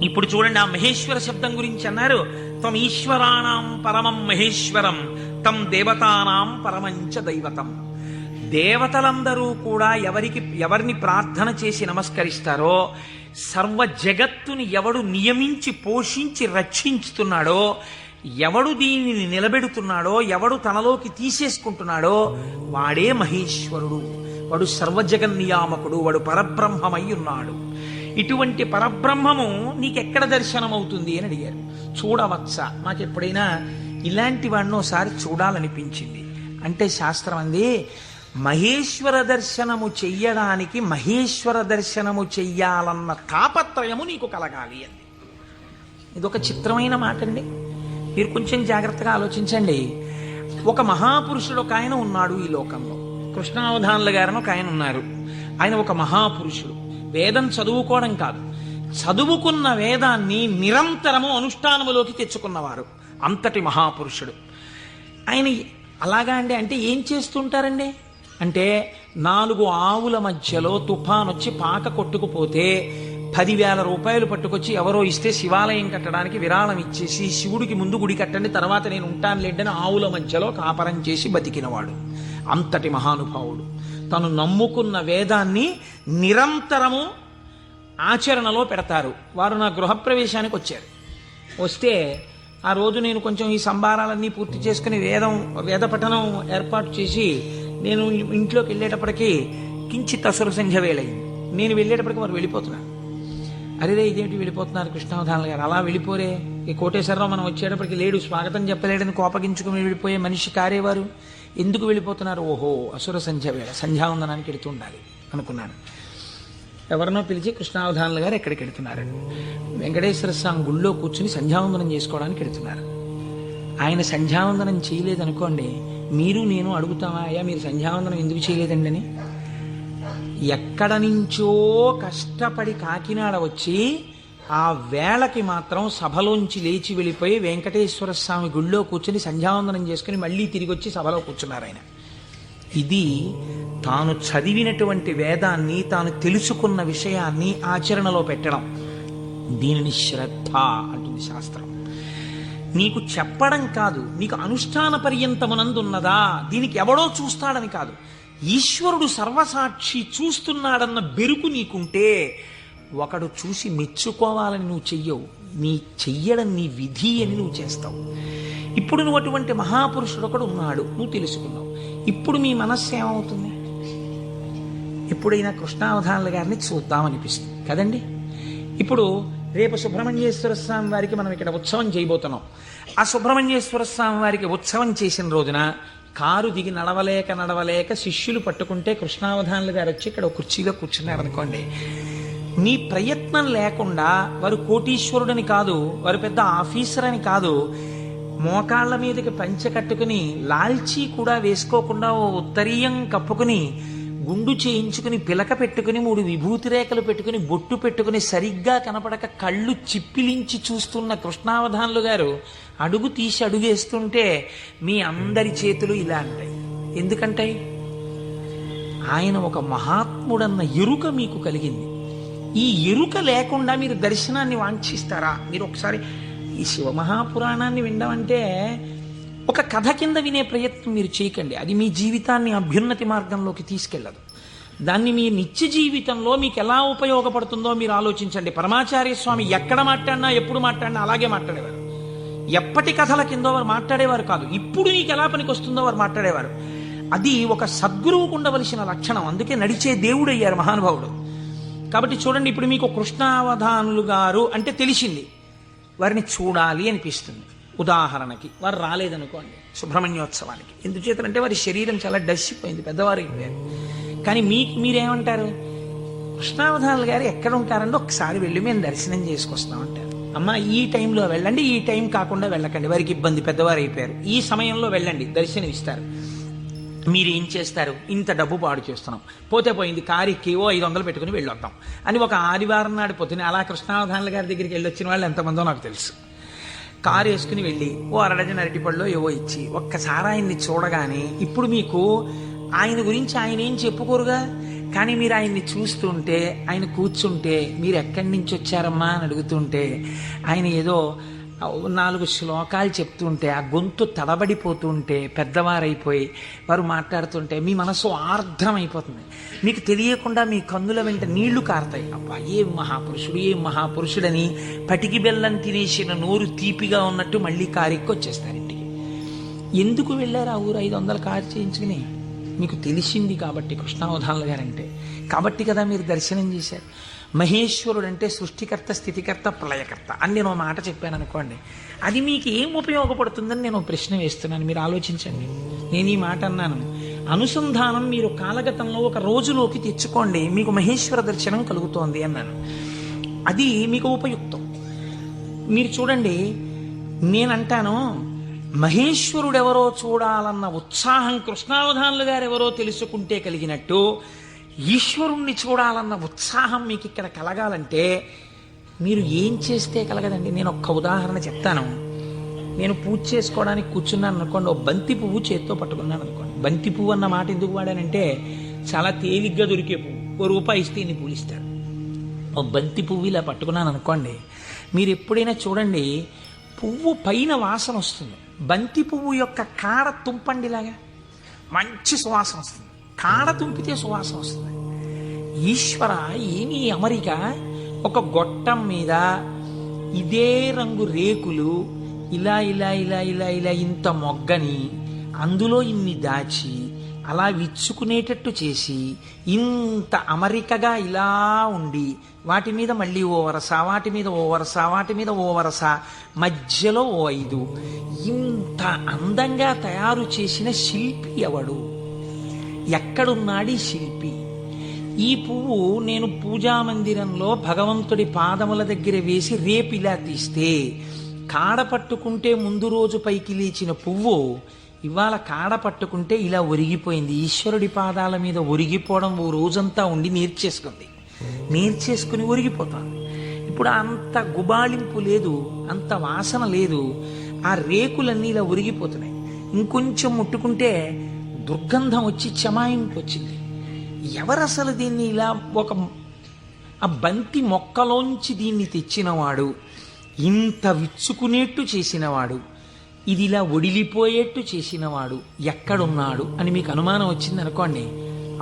ఇప్పుడు చూడండి, ఆ మహేశ్వర శబ్దం గురించి అన్నారు. త్వం ఈశ్వరాణం పరమం మహేశ్వరం తం దేవతానాం పరమంచ దైవతం. దేవతలందరూ కూడా ఎవరిని ప్రార్థన చేసి నమస్కరిస్తారో, సర్వ జగత్తుని ఎవడు నియమించి పోషించి రక్షించుతున్నాడో, ఎవడు దీనిని నిలబెడుతున్నాడో, ఎవడు తనలోకి తీసేసుకుంటున్నాడో వాడే మహేశ్వరుడు. వాడు సర్వజగన్నియామకుడు, వాడు పరబ్రహ్మమై ఉన్నాడు. ఇటువంటి పరబ్రహ్మము నీకెక్కడ దర్శనమవుతుంది అని అడిగారు. చూడవచ్చా, మాకెప్పుడైనా ఇలాంటి వాడిని ఒకసారి చూడాలనిపించింది అంటే శాస్త్రం అంది, మహేశ్వర దర్శనము చెయ్యడానికి మహేశ్వర దర్శనము చెయ్యాలన్న తాపత్రయము నీకు కలగాలి అంది. ఇదొక చిత్రమైన మాట అండి. మీరు కొంచెం జాగ్రత్తగా ఆలోచించండి. ఒక మహాపురుషుడు ఒక ఆయన ఉన్నాడు ఈ లోకంలో. కృష్ణావధానుల గారని ఒక ఆయన ఉన్నారు. ఆయన ఒక మహాపురుషుడు. వేదం చదువుకోవడం కాదు, చదువుకున్న వేదాన్ని నిరంతరము అనుష్ఠానములోకి తెచ్చుకున్నవారు. అంతటి మహాపురుషుడు ఆయన. అలాగా అండి, అంటే ఏం చేస్తుంటారండి అంటే, 4 ఆవుల మధ్యలో తుఫాన్ వచ్చి పాక కొట్టుకుపోతే 10,000 రూపాయలు పట్టుకొచ్చి ఎవరో ఇస్తే శివాలయం కట్టడానికి విరాళం ఇచ్చేసి, శివుడికి ముందు గుడి కట్టండి తర్వాత నేను ఉంటాను లేండని ఆవుల మధ్యలో కాపరం చేసి బతికినవాడు. అంతటి మహానుభావుడు. తను నమ్ముకున్న వేదాన్ని నిరంతరము ఆచరణలో పెడతారు. వారు నా గృహప్రవేశానికి వచ్చారు. వస్తే ఆ రోజు నేను కొంచెం ఈ సంభారాలన్నీ పూర్తి చేసుకుని వేద పఠనం ఏర్పాటు చేసి నేను ఇంట్లోకి వెళ్ళేటప్పటికీ కించిత్ అసుర సంధ్య వేళయింది. నేను వెళ్ళేటప్పటికి వారు వెళ్ళిపోతున్నారు. అరేరే ఇదేంటి వెళ్ళిపోతున్నారు కృష్ణావధానులు గారు, అలా వెళ్ళిపోరే, ఈ కోటేశ్వరరావు మనం వచ్చేటప్పటికి లేడు, స్వాగతం చెప్పలేడని కోపగించుకుని వెళ్ళిపోయే మనిషి కారేవారు, ఎందుకు వెళ్ళిపోతున్నారు? ఓహో అసుర సంధ్య వేళ, సంధ్యావందనానికి వెళుతూ ఉండాలి అనుకున్నాను. ఎవరినో పిలిచి కృష్ణావధానులు గారు ఎక్కడికి వెళుతున్నారు? వెంకటేశ్వర స్వామి గుళ్ళో కూర్చుని సంధ్యావందనం చేసుకోవడానికి వెళుతున్నారు. ఆయన సంధ్యావందనం చేయలేదనుకోండి, మీరు నేను అడుగుతామా, అయ్యా మీరు సంధ్యావందనం ఎందుకు చేయలేదండి అని? ఎక్కడ నుంచో కష్టపడి కాకినాడ వచ్చి ఆ వేళకి మాత్రం సభలోంచి లేచి వెళ్ళిపోయి వెంకటేశ్వర స్వామి గుళ్ళో కూర్చొని సంధ్యావందనం చేసుకుని మళ్ళీ తిరిగి వచ్చి సభలో కూర్చున్నారు ఆయన. ఇది తాను చదివినటువంటి వేదాన్ని, తాను తెలుసుకున్న విషయాన్ని ఆచరణలో పెట్టడం. దీనిని శ్రద్ధ అంటుంది శాస్త్రం. నీకు చెప్పడం కాదు, నీకు అనుష్ఠాన పర్యంతమునందున్నదా, దీనికి ఎవడో చూస్తాడని కాదు, ఈశ్వరుడు సర్వసాక్షి చూస్తున్నాడన్న బెరుకు నీకుంటే ఒకడు చూసి మెచ్చుకోవాలని నువ్వు చెయ్యవు, నీ చెయ్యడం నీ విధి అని నువ్వు చేస్తావు. ఇప్పుడు నువ్వు అటువంటి మహాపురుషుడు ఒకడు ఉన్నాడు, నువ్వు తెలుసుకున్నావు. ఇప్పుడు మీ మనస్సు ఏమవుతుంది? ఎప్పుడైనా కృష్ణావధానుల గారిని చూద్దామనిపిస్తుంది కదండి. ఇప్పుడు రేపు సుబ్రహ్మణ్యేశ్వర స్వామి వారికి మనం ఇక్కడ ఉత్సవం చేయబోతున్నాం. ఆ సుబ్రహ్మణ్యేశ్వర స్వామి వారికి ఉత్సవం చేసిన రోజున కారు దిగి నడవలేక శిష్యులు పట్టుకుంటే కృష్ణావధానులు గారు వచ్చి ఇక్కడ కుర్చీలో కూర్చున్నారు అనుకోండి, నీ ప్రయత్నం లేకుండా, వారు కోటీశ్వరుడని కాదు, వారు పెద్ద ఆఫీసర్ అని కాదు, మోకాళ్ల మీదకి పంచె కట్టుకుని లాల్చీ కూడా వేసుకోకుండా ఓ ఉత్తరీయం కప్పుకుని గుండు చేయించుకుని పిలక పెట్టుకుని 3 విభూతి రేఖలు పెట్టుకుని బొట్టు పెట్టుకుని సరిగ్గా కనపడక కళ్ళు చిప్పిలించి చూస్తున్న కృష్ణావధానులు గారు అడుగు తీసి అడుగేస్తుంటే మీ అందరి చేతులు ఇలా అంటాయి. ఎందుకంటాయి? ఆయన ఒక మహాత్ముడన్న ఎరుక మీకు కలిగింది. ఈ ఎరుక లేకుండా మీరు దర్శనాన్ని వాంఛిస్తారా? మీరు ఒకసారి ఈ శివమహాపురాణాన్ని వినడం ఒక కథ కింద వినే ప్రయత్నం మీరు చేయకండి. అది మీ జీవితాన్ని అభ్యున్నతి మార్గంలోకి తీసుకెళ్ళదు. దాన్ని మీ నిత్య జీవితంలో మీకు ఎలా ఉపయోగపడుతుందో మీరు ఆలోచించండి. పరమాచార్య స్వామి ఎక్కడ మాట్లాడినా, ఎప్పుడు మాట్లాడినా అలాగే మాట్లాడేవారు. ఎప్పటి కథల కిందో వారు మాట్లాడేవారు కాదు, ఇప్పుడు నీకు ఎలా పనికి వస్తుందో వారు మాట్లాడేవారు. అది ఒక సద్గురువుకు ఉండవలసిన లక్షణం. అందుకే నడిచే దేవుడు అయ్యారు మహానుభావుడు. కాబట్టి చూడండి, ఇప్పుడు మీకు కృష్ణావధానులు గారు అంటే తెలిసింది, వారిని చూడాలి అనిపిస్తుంది. ఉదాహరణకి వారు రాలేదనుకోండి సుబ్రహ్మణ్యోత్సవానికి, ఎందుచేతంటే వారి శరీరం చాలా డస్సిపోయింది, పెద్దవారు అయిపోయారు. కానీ మీరేమంటారు? కృష్ణావధానులు గారు ఎక్కడ ఉంటారంటే ఒకసారి వెళ్ళి మేము దర్శనం చేసుకొస్తామంటారు. అమ్మ ఈ టైంలో వెళ్ళండి, ఈ టైం కాకుండా వెళ్ళకండి, వారికి ఇబ్బంది, పెద్దవారు అయిపోయారు, ఈ సమయంలో వెళ్ళండి దర్శనం ఇస్తారు. మీరు ఏం చేస్తారు? ఇంత డబ్బు పాడు చేస్తున్నాం, పోతే పోయింది, కారుకి 500 పెట్టుకుని వెళ్ళొద్దాం అని ఒక ఆదివారం నాడు పొద్దున అలా కృష్ణావధానుల గారి దగ్గరికి వెళ్ళొచ్చిన వాళ్ళు ఎంతమందో నాకు తెలుసు. కారు వేసుకుని వెళ్ళి ఓ అరడజన అరటిపళ్ళు ఏవో ఇచ్చి ఒక్కసారి ఆయన్ని చూడగానే ఇప్పుడు మీకు ఆయన గురించి ఆయన ఏం చెప్పుకోరుగా, కానీ మీరు ఆయన్ని చూస్తుంటే, ఆయన కూర్చుంటే, మీరు ఎక్కడి నుంచి వచ్చారమ్మా అని అడుగుతుంటే, ఆయన ఏదో 4 శ్లోకాలు చెప్తుంటే, ఆ గొంతు తడబడిపోతుంటే, పెద్దవారైపోయి వారు మాట్లాడుతుంటే మీ మనసు ఆర్ద్రమైపోతుంది. మీకు తెలియకుండా మీ కన్నుల వెంట నీళ్లు కారుతాయి. అబ్బా ఏం మహాపురుషుడు, ఏం మహాపురుషుడని పటికి బెల్లం తినేసిన నోరు తీపిగా ఉన్నట్టు మళ్ళీ కారెక్కి వచ్చేస్తారు ఇంటికి. ఎందుకు వెళ్ళారు ఆ ఊరు 500 కారు చేయించుకుని? మీకు తెలిసింది కాబట్టి కృష్ణావధానుల గారంటే, కాబట్టి కదా మీరు దర్శనం చేశారు. మహేశ్వరుడు అంటే సృష్టికర్త, స్థితికర్త, ప్రళయకర్త అని నేను మాట చెప్పాను అనుకోండి, అది మీకు ఏం ఉపయోగపడుతుందని నేను ప్రశ్న వేస్తున్నాను. మీరు ఆలోచించండి. నేను ఈ మాట అన్నాను, అనుసంధానం మీరు కాలగతంలో ఒక రోజులోకి తెచ్చుకోండి, మీకు మహేశ్వర దర్శనం కలుగుతోంది అన్నాను. అది మీకు ఉపయుక్తం. మీరు చూడండి, నేనంటాను మహేశ్వరుడెవరో చూడాలన్న ఉత్సాహం కృష్ణావధానులు గారు ఎవరో తెలుసుకుంటే కలిగినట్టు, ఈశ్వరుణ్ణి చూడాలన్న ఉత్సాహం మీకు ఇక్కడ కలగాలంటే మీరు ఏం చేస్తే కలగదండి. నేను ఒక్క ఉదాహరణ చెప్తాను. నేను పూజ చేసుకోవడానికి కూర్చున్నాను అనుకోండి, ఓ బంతి పువ్వు చేత్తో పట్టుకున్నాను అనుకోండి. బంతి పువ్వు అన్న మాట ఎందుకు వాడానంటే చాలా తేలిగ్గా దొరికే పువ్వు, ₹1 ఇస్తే ఇన్ని పూలు ఇస్తారు. ఓ బంతి పువ్వు ఇలా పట్టుకున్నాను అనుకోండి, మీరు ఎప్పుడైనా చూడండి పువ్వు పైన వాసన వస్తుంది, బంతి పువ్వు యొక్క కాడ తుంపండిలాగా మంచి సువాసన వస్తుంది, కాడ తుంపితే సువాసన వస్తుంది. ఈశ్వర ఏమీ అమరిక, ఒక గొట్టం మీద ఇదే రంగు రేకులు ఇలా ఇలా ఇలా ఇలా ఇలా ఇంత మొగ్గని అందులో ఇన్ని దాచి అలా విచ్చుకునేటట్టు చేసి ఇంత అమరికగా ఇలా ఉండి వాటి మీద మళ్ళీ ఓ వరస, వాటి మీద ఓ వరస, వాటి మీద ఓ వరస, మధ్యలో ఓ 5, ఇంత అందంగా తయారు చేసిన శిల్పి ఎవడు? ఎక్కడున్నాడు ఈ శిల్పి? ఈ పువ్వు నేను పూజామందిరంలో భగవంతుడి పాదముల దగ్గర వేసి రేపిలా తీస్తే కాడ పట్టుకుంటే ముందు రోజు పైకి లేచిన పువ్వు ఇవాళ కాడ పట్టుకుంటే ఇలా ఒరిగిపోయింది. ఈశ్వరుడి పాదాల మీద ఒరిగిపోవడం ఓ రోజంతా ఉండి నేర్చేసుకుని ఒరిగిపోతాను. ఇప్పుడు అంత గుబాళింపు లేదు, అంత వాసన లేదు, ఆ రేకులన్నీ ఇలా ఒరిగిపోతున్నాయి. ఇంకొంచెం ముట్టుకుంటే దుర్గంధం వచ్చి చెమాయింపు వచ్చింది. ఎవరు అసలు దీన్ని ఇలా ఆ బంతి మొక్కలోంచి దీన్ని తెచ్చినవాడు, ఇంత విచ్చుకునేట్టు చేసినవాడు, ఇది ఇలా ఒడిలిపోయేట్టు చేసినవాడు ఎక్కడున్నాడు అని మీకు అనుమానం వచ్చింది అనుకోండి,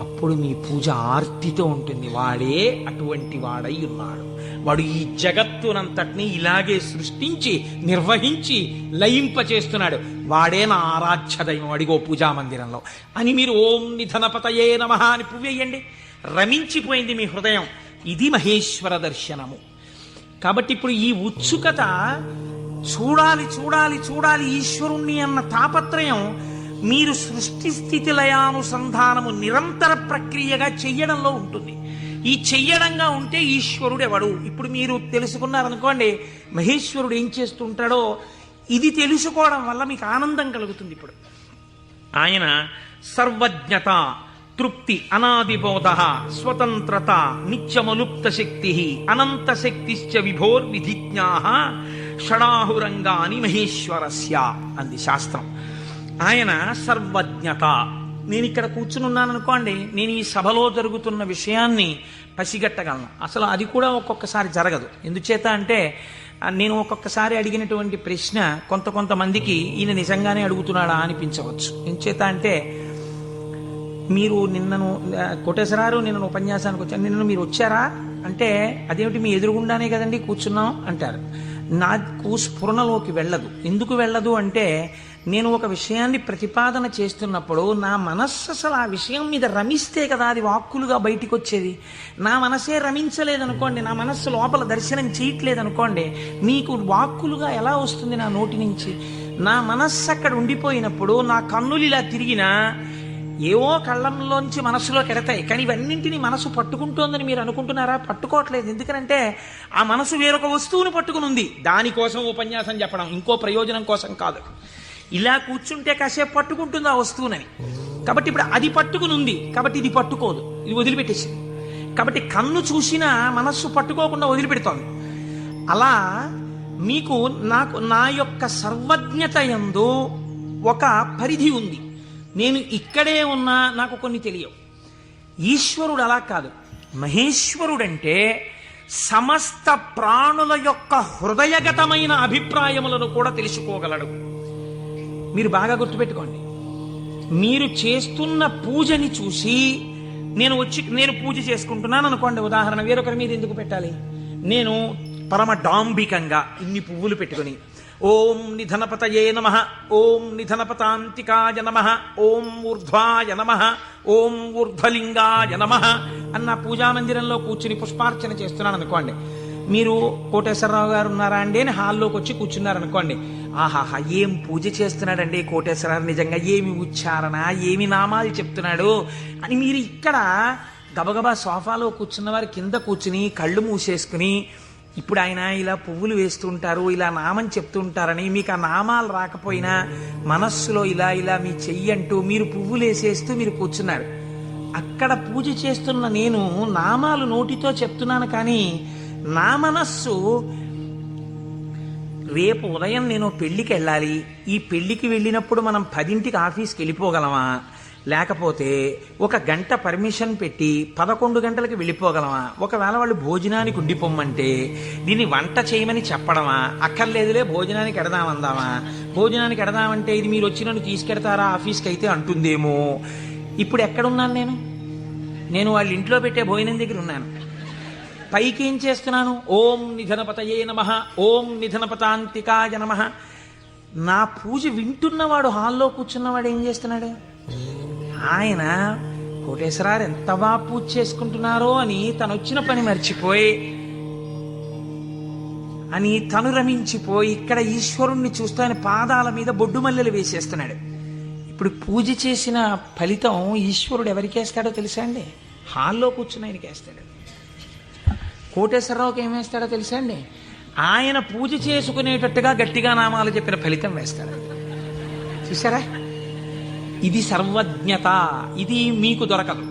అప్పుడు మీ పూజ ఆర్తితో ఉంటుంది. వాడే అటువంటి వాడై ఉన్నాడు, వాడు ఈ జగత్తునంతటినీ ఇలాగే సృష్టించి నిర్వహించి లయింపచేస్తున్నాడు, వాడే నా ఆరాధ్య దైవం, అడిగో పూజా మందిరంలో అని మీరు ఓం నిధనపతయే నమః అని పువ్వేయండి. రమించిపోయింది మీ హృదయం. ఇది మహేశ్వర దర్శనము. కాబట్టి ఇప్పుడు ఈ ఉత్సుకత, చూడాలి చూడాలి చూడాలి ఈశ్వరుణ్ణి అన్న తాపత్రయం మీరు సృష్టి స్థితి లయానుసంధానము నిరంతర ప్రక్రియగా చెయ్యడంలో ఉంటుంది. ఈ చెయ్యడంగా ఉంటే ఈశ్వరుడు ఎవడు? ఇప్పుడు మీరు తెలుసుకున్నారనుకోండి మహేశ్వరుడు ఏం చేస్తుంటాడో, ఇది తెలుసుకోవడం వల్ల మీకు ఆనందం కలుగుతుంది. ఇప్పుడు ఆయన సర్వజ్ఞత, తృప్తి, అనాదిబోధ, స్వతంత్రత, నిత్యమలుప్త శక్తి, అనంత శక్తిశ్చ విభోర్విధిజ్ఞా షడాహురంగాని మహేశ్వరస్య అంది శాస్త్రం. ఆయన సర్వజ్ఞత. నేను ఇక్కడ కూర్చునున్నాను అనుకోండి, నేను ఈ సభలో జరుగుతున్న విషయాన్ని పసిగట్టగలను. అసలు అది కూడా ఒక్కొక్కసారి జరగదు. ఎందుచేత అంటే నేను ఒక్కొక్కసారి అడిగినటువంటి ప్రశ్న కొంతమందికి ఈయన నిజంగానే అడుగుతున్నాడా అనిపించవచ్చు. ఎందుచేత అంటే మీరు నిన్నను కోటేశ్వరారు నిన్న ఉపన్యాసానికి వచ్చాను, నిన్న మీరు వచ్చారా అంటే అదేమిటి మీ ఎదురుగుండానే కదండి కూర్చున్నాం అంటారు. నాకు స్ఫురణలోకి వెళ్ళదు. ఎందుకు వెళ్ళదు అంటే నేను ఒక విషయాన్ని ప్రతిపాదన చేస్తున్నప్పుడు నా మనస్సు అసలు ఆ విషయం మీద రమిస్తే కదా అది వాక్కులుగా బయటికి వచ్చేది. నా మనసే రమించలేదనుకోండి, నా మనస్సు లోపల దర్శనం చేయట్లేదనుకోండి, మీకు వాక్కులుగా ఎలా వస్తుంది నా నోటి నుంచి? నా మనస్సు అక్కడ ఉండిపోయినప్పుడు నా కన్నులు ఇలా తిరిగినా ఏవో కళ్ళంలోంచి మనసులో కెడతాయి, కానీ ఇవన్నింటినీ మనసు పట్టుకుంటోందని మీరు అనుకుంటున్నారా? పట్టుకోవట్లేదు. ఎందుకనంటే ఆ మనసు వేరొక వస్తువును పట్టుకుని ఉంది. దానికోసం ఉపన్యాసం చెప్పడం, ఇంకో ప్రయోజనం కోసం కాదు. ఇలా కూర్చుంటే కాసేపు పట్టుకుంటుంది ఆ వస్తువునని. కాబట్టి ఇప్పుడు అది పట్టుకుని ఉంది, కాబట్టి ఇది పట్టుకోదు, ఇది వదిలిపెట్టేసింది. కాబట్టి కన్ను చూసినా మనస్సు పట్టుకోకుండా వదిలిపెడుతోంది. అలా మీకు నా యొక్క సర్వజ్ఞత యందు ఒక పరిధి ఉంది. నేను ఇక్కడే ఉన్నా నాకు కొన్ని తెలియవు. ఈశ్వరుడు అలా కాదు. మహేశ్వరుడంటే సమస్త ప్రాణుల యొక్క హృదయగతమైన అభిప్రాయములను కూడా తెలుసుకోగలడు. మీరు బాగా గుర్తుపెట్టుకోండి. మీరు చేస్తున్న పూజని చూసి నేను పూజ చేసుకుంటున్నాను అనుకోండి, ఉదాహరణ, వేరొకరి మీద ఎందుకు పెట్టాలి? నేను పరమ డాంబికంగా ఇన్ని పువ్వులు పెట్టుకుని ఓం నిధనపతయే నమః, ఓం నిధనపతాంతికాయ నమః, ఓం ఊర్ధ్వాయ నమః, ఓం ఊర్ధ్వలింగాయ నమః అన్న పూజామందిరంలో కూర్చుని పుష్పార్చన చేస్తున్నాను అనుకోండి. మీరు కోటేశ్వరరావు గారు ఉన్నారా అండి అని హాల్లోకి వచ్చి కూర్చున్నారనుకోండి. ఆహాహా, ఏం పూజ చేస్తున్నాడండి కోటేశ్వరరావు, నిజంగా ఏమి ఉచ్చారణ, ఏమి నామాలు చెప్తున్నాడు అని మీరు ఇక్కడ గబగబా సోఫాలో కూర్చున్న వారి కింద కూర్చుని కళ్ళు మూసేసుకుని, ఇప్పుడు ఆయన ఇలా పువ్వులు వేస్తుంటారు, ఇలా నామం చెప్తుంటారని మీకు ఆ నామాలు రాకపోయినా మనస్సులో ఇలా ఇలా మీ చెయ్యి అంటూ మీరు పువ్వులు వేసేస్తూ మీరు కూర్చున్నారు. అక్కడ పూజ చేస్తున్న నేను నామాలు నోటితో చెప్తున్నాను, కానీ నా మనస్సు రేపు ఉదయం నేను పెళ్లికి వెళ్ళాలి, ఈ పెళ్లికి వెళ్ళినప్పుడు మనం 10ంటికి ఆఫీస్కి వెళ్ళిపోగలమా, లేకపోతే 1 గంట పర్మిషన్ పెట్టి 11 గంటలకు వెళ్ళిపోగలమా, ఒకవేళ వాళ్ళు భోజనానికి ఉండిపోమ్మంటే దీన్ని వంట చేయమని చెప్పడమా, అక్కర్లేదులే భోజనానికి ఎడదామందామా, భోజనానికి ఎడదామంటే ఇది మీరు వచ్చి నన్ను తీసుకెడతారా ఆఫీస్కి అయితే అంటుందేమో. ఇప్పుడు ఎక్కడున్నాను నేను వాళ్ళ ఇంట్లో పెట్టే భోజనం దగ్గర ఉన్నాను. పైకి ఏం చేస్తున్నాను? ఓం నిధనపతయే నమః, ఓం నిధనపతాంతికాయ నమః. నా పూజ వింటున్నవాడు, హాల్లో కూర్చున్నవాడు ఏం చేస్తున్నాడు? ఆయన కోటేశ్వరారు ఎంత బాగా పూజ చేసుకుంటున్నారో అని తను వచ్చిన పని మర్చిపోయి తను రమించిపోయి ఇక్కడ ఈశ్వరుణ్ణి చూస్తూ ఆయన పాదాల మీద బొడ్డు మల్లెలు వేసేస్తున్నాడు. ఇప్పుడు పూజ చేసిన ఫలితం ఈశ్వరుడు ఎవరికి వేస్తాడో తెలుసా అండి? హాల్లో కూర్చుని ఆయనకి వేస్తాడు. కోటేశ్వరరావుకి ఏం వేస్తాడో తెలుసా అండి? ఆయన పూజ చేసుకునేటట్టుగా గట్టిగా నామాలు చెప్పిన ఫలితం వేస్తాడు. చూసారా? ఇది సర్వజ్ఞత. ఇది మీకు దొరకదు.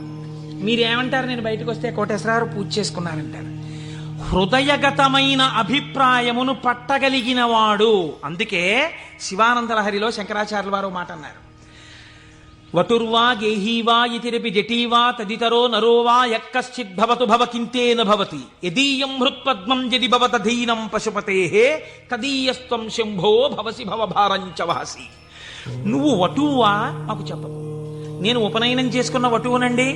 మీరేమంటారు? నేను బయటకు వస్తే కోటేశ్వరరావు పూజ చేసుకున్నారంటారు. హృదయగతమైన అభిప్రాయమును పట్టగలిగిన వాడు. అందుకే శివానందలహరిలో శంకరాచార్యుల వారు మాట అన్నారు, వటుర్వా గేహీవా ఇతిరపి జటీవా తదితరో నరోవా యక్కశ్చిద్భవతు భవకింతేన భవతి యదీయం హృత్పద్మం యది భవతధీనం పశుపతేః తదీయస్త్వం శంభో భవసి భవభారంచ వహసి. నువ్వు వటువా మాకు చెప్పదు. నేను ఉపనయనం చేసుకున్న వటువునండి,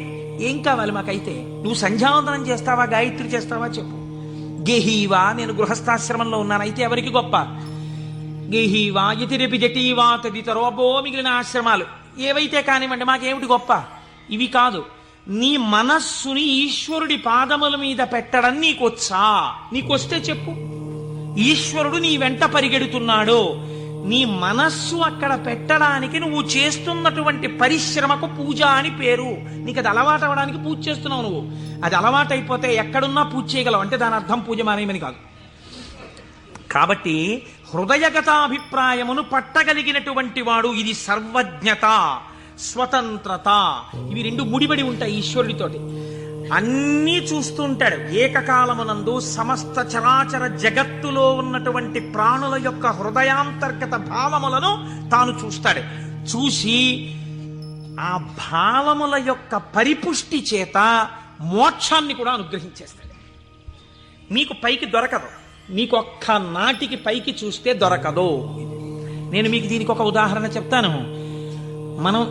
ఏం కావాలి మాకైతే? నువ్వు సంధ్యావందనం చేస్తావా, గాయత్రి చేస్తావా చెప్పు. గేహీవా, నేను గృహస్థాశ్రమంలో ఉన్నాను, అయితే ఎవరికి గొప్ప? గేహీవా యతిరపి జటీవా తదితరో, అబ్బో మిగిలిన ఆశ్రమాలు ఏవైతే కానివ్వండి, మాకేమిటి గొప్ప? ఇవి కాదు. నీ మనస్సుని ఈశ్వరుడి పాదముల మీద పెట్టడం నీకొచ్చా? నీకొస్తే చెప్పు. ఈశ్వరుడు నీ వెంట పరిగెడుతున్నాడు, నీ మనస్సు అక్కడ పెట్టడానికి నువ్వు చేస్తున్నటువంటి పరిశ్రమకు పూజ అని పేరు. నీకు అది అలవాటు అవ్వడానికి పూజ చేస్తున్నావు. నువ్వు అది అలవాటైపోతే ఎక్కడున్నా పూజ చేయగలవు. అంటే దాని అర్థం పూజ మానేయమని కాదు. కాబట్టి హృదయగతాభిప్రాయమును పట్టగలిగినటువంటి వాడు. ఇది సర్వజ్ఞత, స్వతంత్రత. ఇవి రెండు ముడిపడి ఉంటాయి ఈశ్వరుడితోటి. అన్నీ చూస్తుంటాడు. ఏకకాలమునందు సమస్త చరాచర జగత్తులో ఉన్నటువంటి ప్రాణుల యొక్క హృదయాంతర్గత భావములను తాను చూస్తాడు. చూసి ఆ భావముల యొక్క పరిపుష్టి చేత మోక్షాన్ని కూడా అనుగ్రహించేస్తాడు. మీకు పైకి దొరకదు. మీకు ఒక్క నాటికి పైకి చూస్తే దొరకదు. నేను మీకు దీనికి ఒక ఉదాహరణ చెప్తాను. మనం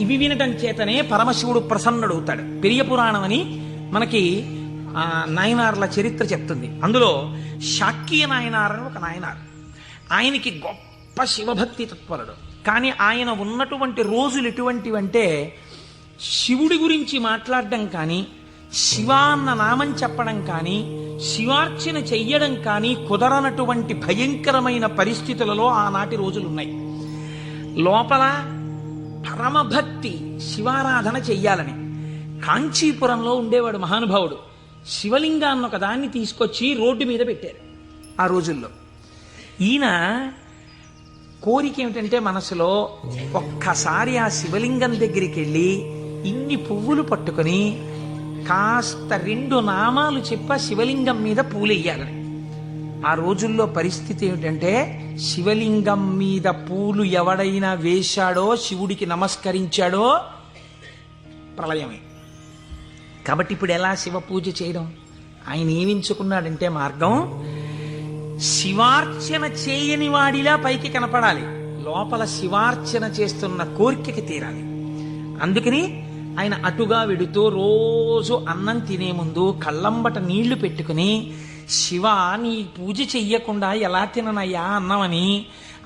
ఇవి వినటం చేతనే పరమశివుడు ప్రసన్నుడవుతాడు. పెరియ పురాణం అని మనకి నాయనార్ల చరిత్ర చెప్తుంది. అందులో శాక్య నాయనార్ అని ఒక నాయనార్. ఆయనకి గొప్ప శివభక్తి తత్పరుడు. కానీ ఆయన ఉన్నటువంటి రోజులు ఎటువంటివంటే శివుడి గురించి మాట్లాడడం కానీ, శివ అన్న నామం చెప్పడం కానీ, శివార్చన చెయ్యడం కానీ కుదరనటువంటి భయంకరమైన పరిస్థితులలో ఆనాటి రోజులున్నాయి. లోపల పరమభక్తి, శివారాధన చెయ్యాలని కాంచీపురంలో ఉండేవాడు మహానుభావుడు. శివలింగాన్ని ఒక దాన్ని తీసుకొచ్చి రోడ్డు మీద పెట్టారు ఆ రోజుల్లో. ఈయన కోరిక ఏమిటంటే మనసులో ఒక్కసారి ఆ శివలింగం దగ్గరికి వెళ్ళి ఇన్ని పువ్వులు పట్టుకొని కాస్త 2 నామాలు చెప్ప శివలింగం మీద పూలెయ్యాలని. ఆ రోజుల్లో పరిస్థితి ఏమిటంటే శివలింగం మీద పూలు ఎవడైనా వేశాడో, శివుడికి నమస్కరించాడో ప్రళయమే. కాబట్టి ఇప్పుడు ఎలా శివ పూజ చేయడం? ఆయన ఏమించుకున్నాడంటే మార్గం, శివార్చన చేయని వాడిలా పైకి కనపడాలి, లోపల శివార్చన చేస్తున్న కోరికకి తీరాలి. అందుకని ఆయన అటుగా వెడుతూ రోజు అన్నం తినే ముందు కళ్ళంబట నీళ్లు పెట్టుకుని, శివ నీ పూజ చెయ్యకుండా ఎలా తిననయ్యా అన్నమని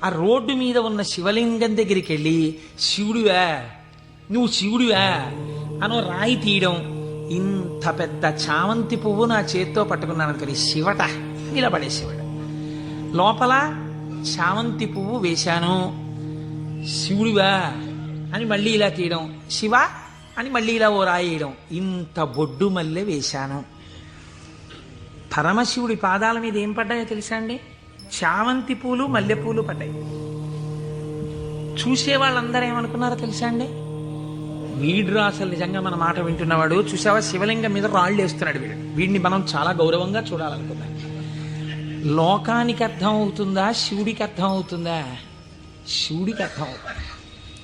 ఆ రోడ్డు మీద ఉన్న శివలింగం దగ్గరికి వెళ్ళి, శివుడివా నువ్వు శివుడివా అనో రాయి తీయడం. ఇంత పెద్ద చామంతి పువ్వు నా చేత్తో పట్టుకున్నాను అనుకుని శివట నిలబడే శివుడు. లోపల చామంతి పువ్వు వేశాను, శివుడివా అని మళ్ళీ ఇలా తీయడం, శివ అని మళ్ళీ ఇలా ఓ రాయేయడం. ఇంత బొడ్డు మల్లె వేశాను. పరమశివుడి పాదాల మీద ఏం పడ్డాయో తెలుసా అండి? చామంతి పూలు, మల్లెపూలు పడ్డాయి. చూసే వాళ్ళందరూ ఏమనుకున్నారో తెలుసా అండి? వీడు అసలు నిజంగా మన మాట వింటున్నవాడు, చూసావా శివలింగం మీద రాళ్ళు వేస్తున్నాడు వీడు, వీడిని మనం చాలా గౌరవంగా చూడాలనుకున్నాం. లోకానికి అర్థం అవుతుందా, శివుడికి అర్థం అవుతుందా? శివుడికి అర్థం అవుతుంది.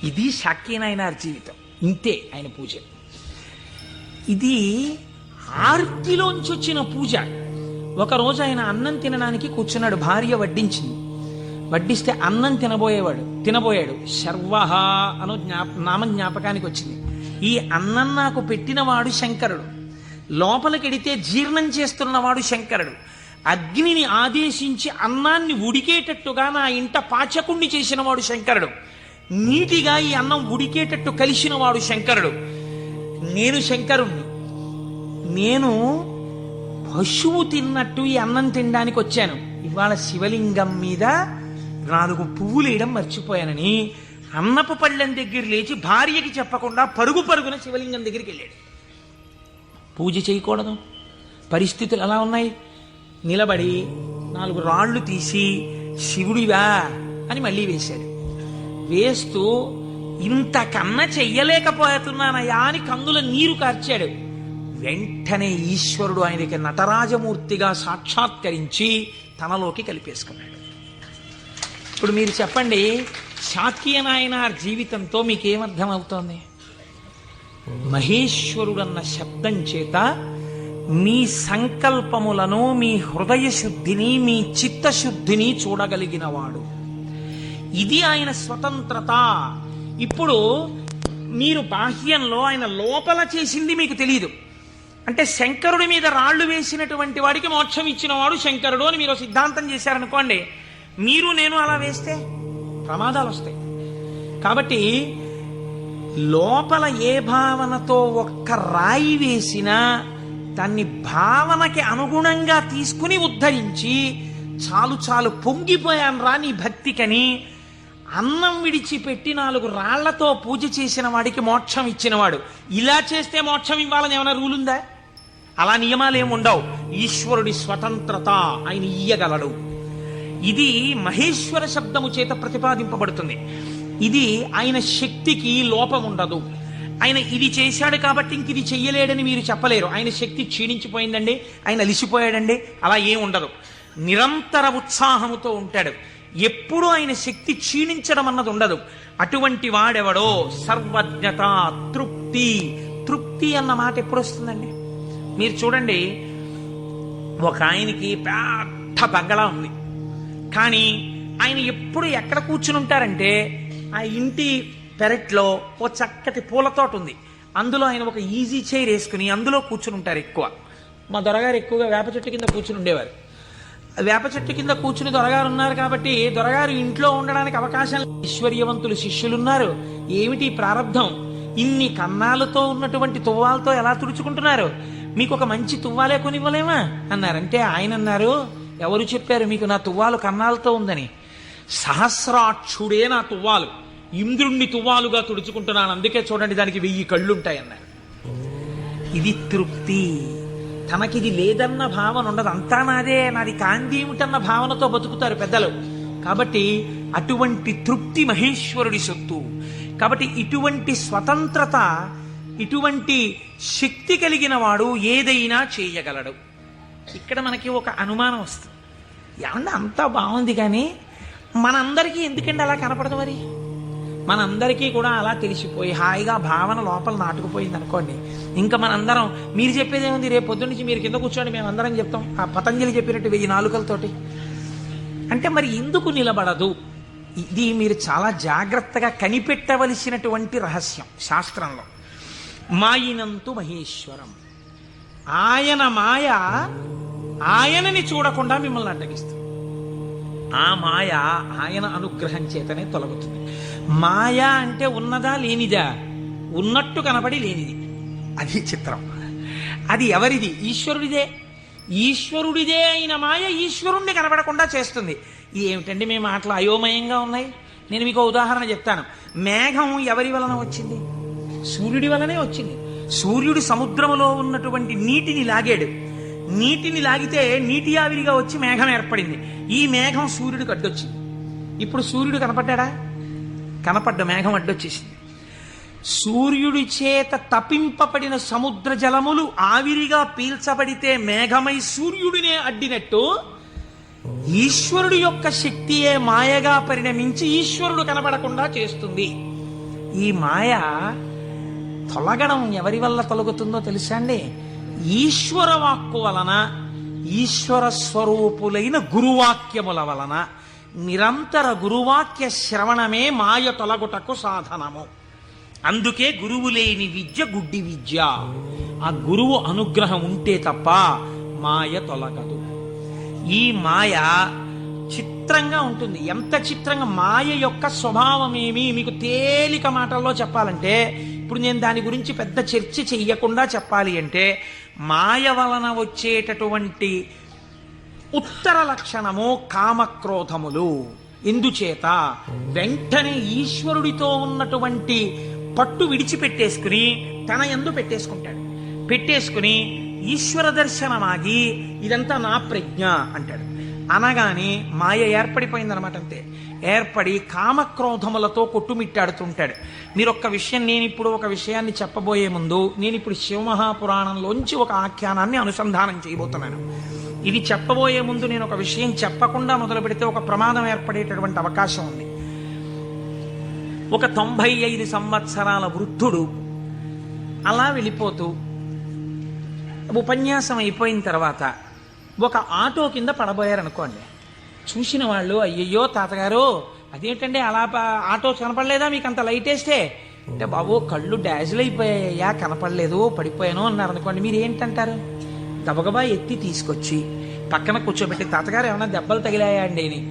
ఇది శాక్యనాయనార్ జీవితం, ఇంతే ఆయన పూజ. ఇది ఆర్తిలోంచి వచ్చిన పూజ. ఒకరోజు ఆయన అన్నం తినడానికి కూర్చున్నాడు, భార్య వడ్డించింది. వడ్డిస్తే అన్నం తినబోయాడు. శర్వహ అను నామం జ్ఞాపకానికి వచ్చింది. ఈ అన్నం నాకు పెట్టినవాడు శంకరుడు, లోపలికెడితే జీర్ణం చేస్తున్నవాడు శంకరుడు, అగ్నిని ఆదేశించి అన్నాన్ని ఉడికేటట్టుగా నా ఇంట పాచకుణ్ణి చేసినవాడు శంకరుడు, నీటిగా ఈ అన్నం ఉడికేటట్టు కలిసినవాడు శంకరుడు. నేను శంకరుణ్ణి, నేను పశువు తిన్నట్టు ఈ అన్నం తినడానికి వచ్చాను. ఇవాళ శివలింగం మీద 4 పువ్వులు వేయడం మర్చిపోయానని అన్నపు పళ్ళెం దగ్గర లేచి భార్యకి చెప్పకుండా పరుగున శివలింగం దగ్గరికి వెళ్ళాడు. పూజ చేయకూడదు, పరిస్థితులు ఎలా ఉన్నాయి? నిలబడి 4 రాళ్ళు తీసి శివుడివా అని మళ్ళీ వేశాడు. వేస్తూ ఇంతకన్నా చెయ్యలేకపోతున్నానయా అని కన్నుల నీరు కార్చాడు. వెంటనే ఈశ్వరుడు ఆయనకి నటరాజమూర్తిగా సాక్షాత్కరించి తనలోకి కలిపేసుకున్నాడు. ఇప్పుడు మీరు చెప్పండి, శాక్యనాయనార్ జీవితంతో మీకేమర్థం అవుతోంది? మహేశ్వరుడన్న శబ్దం చేత మీ సంకల్పములను, మీ హృదయ శుద్ధిని, మీ చిత్తశుద్ధిని చూడగలిగినవాడు. ఇది ఆయన స్వతంత్రత. ఇప్పుడు మీరు బాహ్యంలో ఆయన లోపల చేసింది మీకు తెలియదు. అంటే శంకరుడి మీద రాళ్లు వేసినటువంటి వాడికి మోక్షం ఇచ్చినవాడు శంకరుడు అని మీరు సిద్ధాంతం చేశారనుకోండి, మీరు నేను అలా వేస్తే ప్రమాదాలు వస్తాయి. కాబట్టి లోపల ఏ భావనతో ఒక్క రాయి వేసినా దాన్ని భావనకి అనుగుణంగా తీసుకుని ఉద్ధరించి, చాలు పొంగిపోయాను రా నీ భక్తికని అన్నం విడిచిపెట్టి 4 రాళ్లతో పూజ చేసిన వాడికి మోక్షం ఇచ్చినవాడు. ఇలా చేస్తే మోక్షం ఇవ్వాలని ఏమైనా రూల్ ఉందా? అలా నియమాలు ఏమి ఉండవు. ఈశ్వరుడి స్వతంత్రత, ఆయన ఇయ్యగలడు. ఇది మహేశ్వర శబ్దము చేత ప్రతిపాదింపబడుతుంది. ఇది ఆయన శక్తికి లోపం ఉండదు. ఆయన ఇది చేశాడు కాబట్టి ఇంక ఇది చెయ్యలేడని మీరు చెప్పలేరు. ఆయన శక్తి క్షీణించిపోయిందండి, ఆయన అలిసిపోయాడండి, అలా ఏం ఉండదు. నిరంతర ఉత్సాహముతో ఉంటాడు. ఎప్పుడూ ఆయన శక్తి క్షీణించడం అన్నది ఉండదు. అటువంటి వాడెవడో సర్వజ్ఞత, తృప్తి అన్న మాట ఎప్పుడు వస్తుందండి? మీరు చూడండి, ఒక ఆయనకి పెద్ద బంగళా ఉంది, కానీ ఆయన ఎప్పుడు ఎక్కడ కూర్చుని ఉంటారంటే ఆ ఇంటి పెరట్లో ఓ చక్కటి పూలతోట ఉంది, అందులో ఆయన ఒక ఈజీ చైర్ వేసుకుని అందులో కూర్చుని ఉంటారు. ఎక్కువ మా దొరగారు ఎక్కువగా వేప చెట్టు కింద కూర్చుని ఉండేవారు. వేప చెట్టు కింద కూర్చుని దొరగారు ఉన్నారు కాబట్టి దొరగారు ఇంట్లో ఉండడానికి అవకాశం. ఐశ్వర్యవంతులు శిష్యులున్నారు. ఏమిటి ప్రారంధం? ఇన్ని కన్నాలతో ఉన్నటువంటి తువ్వాలతో ఎలా తుడుచుకుంటున్నారు? మీకు ఒక మంచి తువ్వాలే కొనివ్వలేమా అన్నారంటే ఆయన అన్నారు, ఎవరు చెప్పారు మీకు నా తువ్వాలు కన్నాలతో ఉందని? సహస్రాక్షుడే నా తువ్వాలు, ఇంద్రుణ్ణి తువ్వాలుగా తుడుచుకుంటున్నాను, అందుకే చూడండి దానికి 1000 కళ్ళుంటాయి అన్నారు. ఇది తృప్తి. తనకిది లేదన్న భావన ఉండదు. అంతా నాది కాందేమిటన్న భావనతో బతుకుతారు పెద్దలు. కాబట్టి అటువంటి తృప్తి మహేశ్వరుడి సొత్తు. కాబట్టి ఇటువంటి స్వతంత్రత, ఇటువంటి శక్తి కలిగిన వాడు ఏదైనా చేయగలడు. ఇక్కడ మనకి ఒక అనుమానం వస్తుంది, ఏమన్నా అంతా బాగుంది కానీ మనందరికీ ఎందుకండి అలా కనపడదు మరి? మనందరికీ కూడా అలా తెలిసిపోయి హాయిగా భావన లోపల నాటుకుపోయింది అనుకోండి, ఇంకా మనందరం మీరు చెప్పేది ఏముంది, రేపు పొద్దున్న నుంచి మీరు కింద కూర్చోండి మేము అందరం చెప్తాం ఆ పతంజలి చెప్పినట్టు 1000 నాలుకలతోటి. అంటే మరి ఎందుకు నిలబడదు? ఇది మీరు చాలా జాగ్రత్తగా కనిపెట్టవలసినటువంటి రహస్యం శాస్త్రంలో. మాయినంతు మహేశ్వరం, ఆయన మాయ ఆయనని చూడకుండా మిమ్మల్ని అడ్డగిస్తుంది. ఆ మాయ ఆయన అనుగ్రహం చేతనే తొలగుతుంది. మాయ అంటే ఉన్నదా లేనిదా? ఉన్నట్టు కనబడి లేనిది. అది చిత్రం. అది ఎవరిది? ఈశ్వరుడిదే. ఈశ్వరుడిదే అయిన మాయ ఈశ్వరుణ్ణి కనబడకుండా చేస్తుంది. ఏమిటండి మీ మాటలు అయోమయంగా ఉన్నాయి? నేను మీకు ఉదాహరణ చెప్తాను. మేఘం ఎవరి వలన వచ్చింది? సూర్యుడి వలనే వచ్చింది. సూర్యుడు సముద్రములో ఉన్నటువంటి నీటిని లాగాడు. నీటిని లాగితే నీటి ఆవిరిగా వచ్చి మేఘం ఏర్పడింది. ఈ మేఘం సూర్యుడికి అడ్డొచ్చింది. ఇప్పుడు సూర్యుడు కనపడ్డా? కనపడ్డ మేఘం అడ్డొచ్చేసింది. సూర్యుడి చేత తపింపబడిన సముద్ర జలములు ఆవిరిగా పీల్చబడితే మేఘమై సూర్యుడినే అడ్డినట్టు ఈశ్వరుడు యొక్క శక్తియే మాయగా పరిణమించి ఈశ్వరుడు కనబడకుండా చేస్తుంది. ఈ మాయ తొలగడం ఎవరి వల్ల తొలగుతుందో తెలుసా అండి? ఈశ్వర వాక్కు వలన, ఈశ్వర స్వరూపులైన గురువాక్యముల వలన. నిరంతర గురువాక్య శ్రవణమే మాయ తొలగుటకు సాధనము. అందుకే గురువు లేని విద్య గుడ్డి విద్య. ఆ గురువు అనుగ్రహం ఉంటే తప్ప మాయ తొలగదు. ఈ మాయ చిత్రంగా ఉంటుంది. ఎంత చిత్రంగా! మాయ యొక్క స్వభావమేమి మీకు తేలిక మాటల్లో చెప్పాలంటే, ఇప్పుడు నేను దాని గురించి పెద్ద చర్చ చెయ్యకుండా చెప్పాలి అంటే, మాయ వలన వచ్చేటటువంటి ఉత్తర లక్షణము కామక్రోధములు. ఎందుచేత? వెంటనే ఈశ్వరుడితో ఉన్నటువంటి పట్టు విడిచిపెట్టేసుకుని తన యందు పెట్టేసుకుని ఈశ్వర దర్శనమాగి ఇదంతా నా ప్రజ్ఞ అంటాడు. అనగానే మాయ ఏర్పడిపోయిందనమాట. అంతే. ఏర్పడి కామక్రోధములతో కొట్టుమిట్టాడుతుంటాడు. మీరు ఒక్క విషయం, నేను ఇప్పుడు ఒక విషయాన్ని చెప్పబోయే ముందు నేను ఇప్పుడు శివమహాపురాణంలోంచి ఒక ఆఖ్యానాన్ని అనుసంధానం చేయబోతున్నాను. ఇది చెప్పబోయే ముందు నేను ఒక విషయం చెప్పకుండా మొదలు పెడితే ఒక ప్రమాదం ఏర్పడేటటువంటి అవకాశం ఉంది. ఒక 95 సంవత్సరాల వృద్ధుడు అలా వెళ్ళిపోతూ ఉపన్యాసం అయిపోయిన తర్వాత ఒక ఆటో కింద పడబోయారనుకోండి. చూసిన వాళ్ళు, అయ్యయ్యో తాతగారు అదేంటండి అలా ఆటో కనపడలేదా మీకు అంత లైట్ వేస్తే? అంటే బాబు కళ్ళు డాజిల్ అయిపోయాయా, కనపడలేదు, పడిపోయాను అన్నారు అనుకోండి. మీరు ఏంటంటారు? గబగబా ఎత్తి తీసుకొచ్చి పక్కన కూర్చోబెట్టి, తాతగారు ఏమైనా దెబ్బలు తగిలాయా అండి అని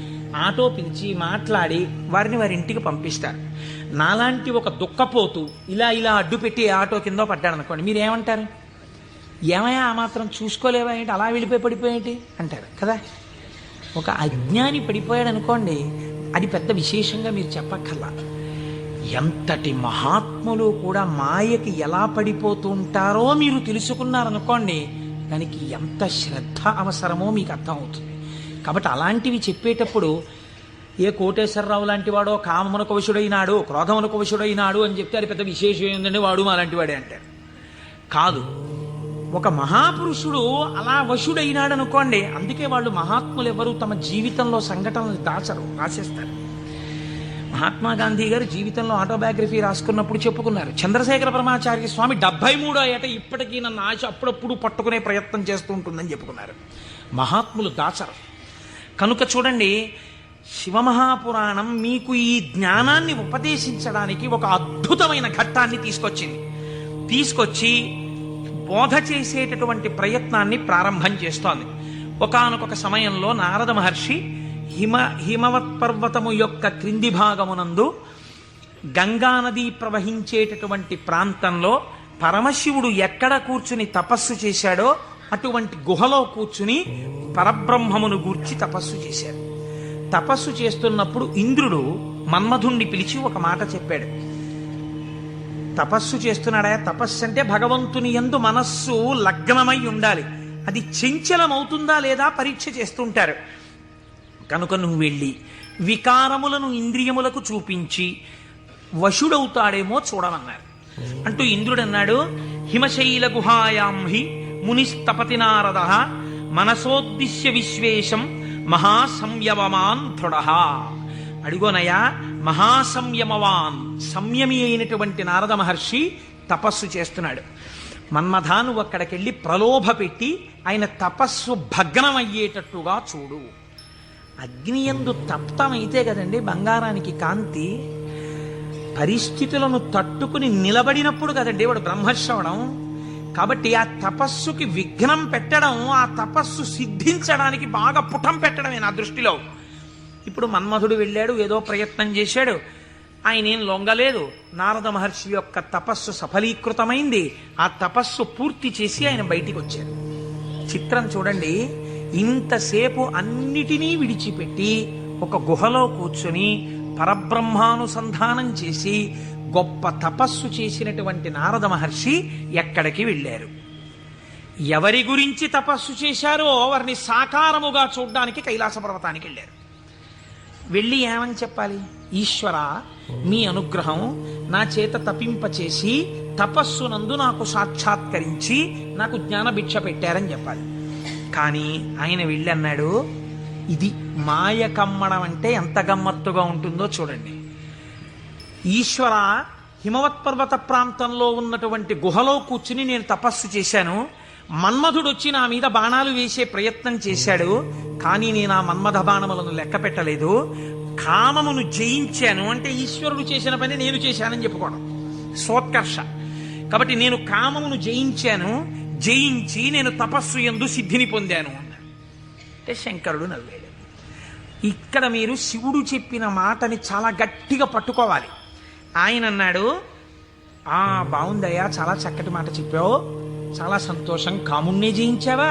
ఆటో పిలిచి మాట్లాడి వారిని వారి ఇంటికి పంపిస్తారు. నాలాంటి ఒక దుఃఖపోతూ ఇలా అడ్డు పెట్టి ఆటో కింద పడ్డాడు అనుకోండి, మీరేమంటారు? ఏమయ్యా ఆ మాత్రం చూసుకోలేవా ఏంటి, అలా వెళ్ళిపోయి పడిపోయేంటి అంటారు కదా. ఒక అజ్ఞాని పడిపోయాడు అనుకోండి, అది పెద్ద విశేషంగా మీరు చెప్పక్కర్లా. ఎంతటి మహాత్ములు కూడా మాయకి ఎలా పడిపోతూ ఉంటారో మీరు తెలుసుకున్నారనుకోండి, దానికి ఎంత శ్రద్ధ అవసరమో మీకు అర్థమవుతుంది. కాబట్టి అలాంటివి చెప్పేటప్పుడు ఏ కోటేశ్వరరావు లాంటి వాడో కామమునకు వశుడైనాడు, క్రోధమునకు వశుడైనాడు అని చెప్తే అది పెద్ద విశేషం ఏంటంటే వాడు అలాంటి వాడే అంటారు. కాదు, ఒక మహాపురుషుడు అలా వశుడైనాడు అనుకోండి. అందుకే వాళ్ళు మహాత్ములు ఎవరు తమ జీవితంలో సంఘటనలు దాచరు, రాసేస్తారు. మహాత్మా గాంధీ గారు జీవితంలో ఆటోబయోగ్రఫీ రాసుకున్నప్పుడు చెప్పుకున్నారు, చంద్రశేఖర పరమాచార్య స్వామి 73వ ఏట ఇప్పటికీ నన్ను ఆశ అప్పుడప్పుడు పట్టుకునే ప్రయత్నం చేస్తూ ఉంటుందని చెప్పుకున్నారు. మహాత్ములు దాచరు. కనుక చూడండి, శివమహాపురాణం మీకు ఈ జ్ఞానాన్ని ఉపదేశించడానికి ఒక అద్భుతమైన ఘట్టాన్ని తీసుకొచ్చి బోధ చేసేటటువంటి ప్రయత్నాన్ని ప్రారంభం చేస్తోంది. ఒకానొక సమయంలో నారద మహర్షి హిమవత్ పర్వతము యొక్క క్రింది భాగమునందు గంగానది ప్రవహించేటటువంటి ప్రాంతంలో పరమశివుడు ఎక్కడ కూర్చుని తపస్సు చేశాడో అటువంటి గుహలో కూర్చుని పరబ్రహ్మమును గూర్చి తపస్సు చేశాడు. తపస్సు చేస్తున్నప్పుడు ఇంద్రుడు మన్మధుణ్ణి పిలిచి ఒక మాట చెప్పాడు. తపస్సు చేస్తున్నాడా? తపస్సు అంటే భగవంతుని యందు మనస్సు లగ్నమై ఉండాలి. అది చంచలమవుతుందా లేదా పరీక్ష చేస్తుంటారు. కనుక నువ్వు వెళ్ళి వికారములను ఇంద్రియములకు చూపించి వశుడవుతాడేమో చూడమన్నారు. అంటూ ఇంద్రుడు అన్నాడు, హిమశైల గుహాయాం హి మునిస్తపతి నారద మనసోద్దిశ్య విశ్వేశం మహాసంయమవాన్ దృఢ. అడుగోనయ్యా, మహాసంయమవాన్, సంయమి అయినటువంటి నారద మహర్షి తపస్సు చేస్తున్నాడు. మన్మథ, నువ్వు అక్కడికెళ్ళి ప్రలోభ పెట్టి ఆయన తపస్సు భగ్నమయ్యేటట్టుగా చూడు. అగ్నియందు తప్తమైతే కదండి బంగారానికి కాంతి. పరిస్థితులను తట్టుకుని నిలబడినప్పుడు కదండి వాడు బ్రహ్మర్షి అవడం. కాబట్టి ఆ తపస్సుకి విఘ్నం పెట్టడం, ఆ తపస్సు సిద్ధించడానికి బాగా పుటం పెట్టడమే నా దృష్టిలో. ఇప్పుడు మన్మధుడు వెళ్ళాడు, ఏదో ప్రయత్నం చేశాడు, ఆయన ఏం లొంగలేదు. నారద మహర్షి యొక్క తపస్సు సఫలీకృతమైంది. ఆ తపస్సు పూర్తి చేసి ఆయన బయటికి వచ్చారు. చిత్రం చూడండి, ఇంతసేపు అన్నిటినీ విడిచిపెట్టి ఒక గుహలో కూర్చుని పరబ్రహ్మానుసంధానం చేసి గొప్ప తపస్సు చేసినటువంటి నారద మహర్షి ఎక్కడికి వెళ్ళారు? ఎవరి గురించి తపస్సు చేశారో వారిని సాకారముగా చూడ్డానికి కైలాస పర్వతానికి వెళ్ళారు. వెళ్ళి ఏమని చెప్పాలి? ఈశ్వర, మీ అనుగ్రహం నా చేత తపింపచేసి తపస్సునందు నాకు సాక్షాత్కరించి నాకు జ్ఞానభిక్ష పెట్టారని చెప్పాలి. కానీ ఆయన వెళ్ళి అన్నాడు, ఇది మాయ కమ్మడం అంటే ఎంత గమ్మత్తుగా ఉంటుందో చూడండి. ఈశ్వర, హిమవత్ పర్వత ప్రాంతంలో ఉన్నటువంటి గుహలో కూర్చుని నేను తపస్సు చేశాను. మన్మధుడు వచ్చి నా మీద బాణాలు వేసే ప్రయత్నం చేశాడు, కానీ నేను ఆ మన్మథ బాణములను లెక్క పెట్టలేదు. కామమును జయించాను అంటే ఈశ్వరుడు చేసిన పని నేను చేశానని చెప్పుకోవడం సోత్కర్ష. కాబట్టి నేను కామమును జయించాను, జయించి నేను తపస్సు యందు సిద్ధిని పొందాను అన్నాడు. అంటే శంకరుడు నవ్వాడు. ఇక్కడ మీరు శివుడు చెప్పిన మాటని చాలా గట్టిగా పట్టుకోవాలి. ఆయన అన్నాడు, బాగుందయ్యా, చాలా చక్కటి మాట చెప్పావు, చాలా సంతోషం. కాముణ్ణి జయించావా?